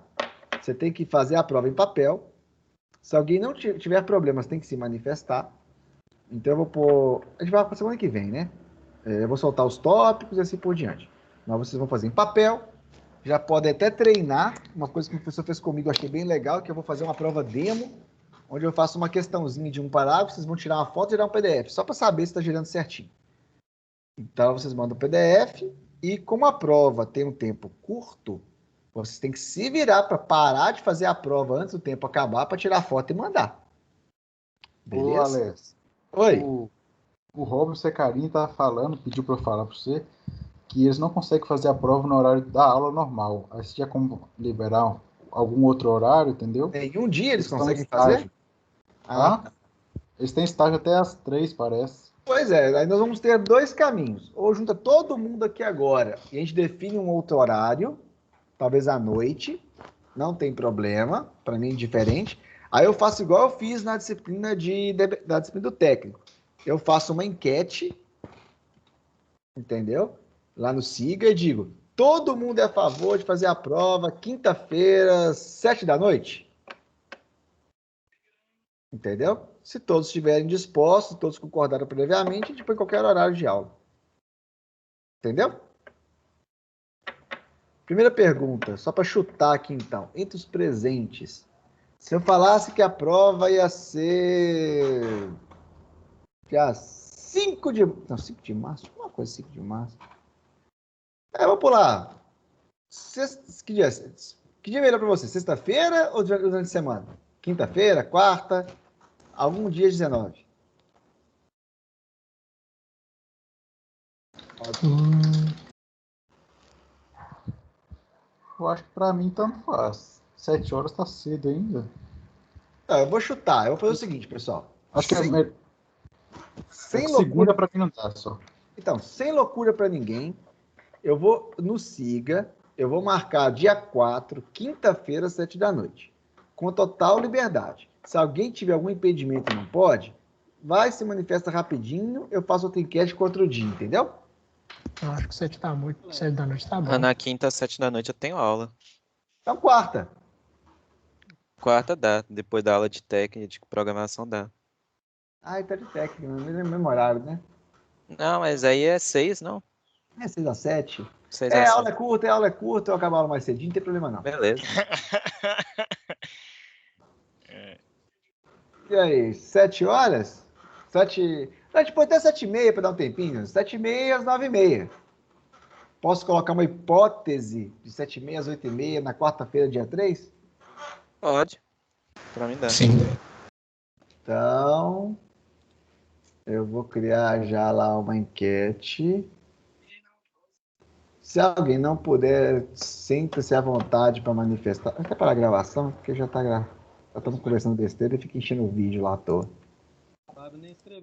Você tem que fazer a prova em papel. Se alguém não tiver problemas, tem que se manifestar. Então eu vou pôr... A gente vai para a semana que vem, né? Eu vou soltar os tópicos e assim por diante. Mas vocês vão fazer em papel. Já podem até treinar. Uma coisa que o professor fez comigo, eu achei bem legal, que eu vou fazer uma prova demo, onde eu faço uma questãozinha de um parágrafo, vocês vão tirar uma foto e tirar um PDF, só para saber se está girando certinho. Então, vocês mandam o PDF e como a prova tem um tempo curto, vocês têm que se virar para parar de fazer a prova antes do tempo acabar para tirar a foto e mandar. Beleza? Ô, Alex. Oi. O Robson Secarini estava falando, pediu para eu falar para você, que eles não conseguem fazer a prova no horário da aula normal. Aí você tinha como liberar algum outro horário, entendeu? Em um dia eles conseguem fazer? Eles têm estágio até às 3, parece. Pois é, aí nós vamos ter 2 caminhos. Ou junta todo mundo aqui agora e a gente define um outro horário, talvez à noite, não tem problema, para mim é diferente. Aí eu faço igual eu fiz na disciplina da disciplina do técnico. Eu faço uma enquete, entendeu? Lá no SIGA e digo, todo mundo é a favor de fazer a prova quinta-feira, 7 da noite? Entendeu? Se todos estiverem dispostos, todos concordaram previamente, a gente põe qualquer horário de aula. Entendeu? Primeira pergunta, só para chutar aqui então. Entre os presentes, se eu falasse que a prova ia ser dia 5 de... Não, 5 de março? Uma coisa 5 de março. Vou pular. Que dia é melhor para você? Sexta-feira ou durante a semana? Quinta-feira, quarta, algum dia 19. Eu acho que para mim tanto faz. 7 horas tá cedo ainda. Eu vou chutar. Eu vou fazer o seguinte, pessoal. Acho que sem loucura. Segunda para mim não dá só. Então, sem loucura para ninguém, eu vou no SIGA, eu vou marcar dia 4, quinta-feira, 7 da noite. Com total liberdade. Se alguém tiver algum impedimento e não pode, vai, se manifesta rapidinho, eu faço outra enquete com outro dia, entendeu? Eu acho que 7 da noite tá bom. Na quinta, 7 da noite eu tenho aula. Então, quarta. Quarta dá, depois da aula de técnica, de programação dá. Então de técnica, mesmo horário, né? Não, mas aí é 6, não? 6 a 7. 6 a 7. Aula é curta, eu acabo a aula mais cedinho, não tem problema não. Beleza. E aí, 7 horas? 7... Não, depois até 7h30 para dar um tempinho. 7h30 às 9h30. Posso colocar uma hipótese de 7h30 às 8h30 na quarta-feira, dia 3? Pode. Pra mim dá. Sim. Então, eu vou criar já lá uma enquete. Se alguém não puder, sinta-se à vontade para manifestar. Até para a gravação, porque já estamos conversando besteira e fica enchendo o vídeo lá à toa.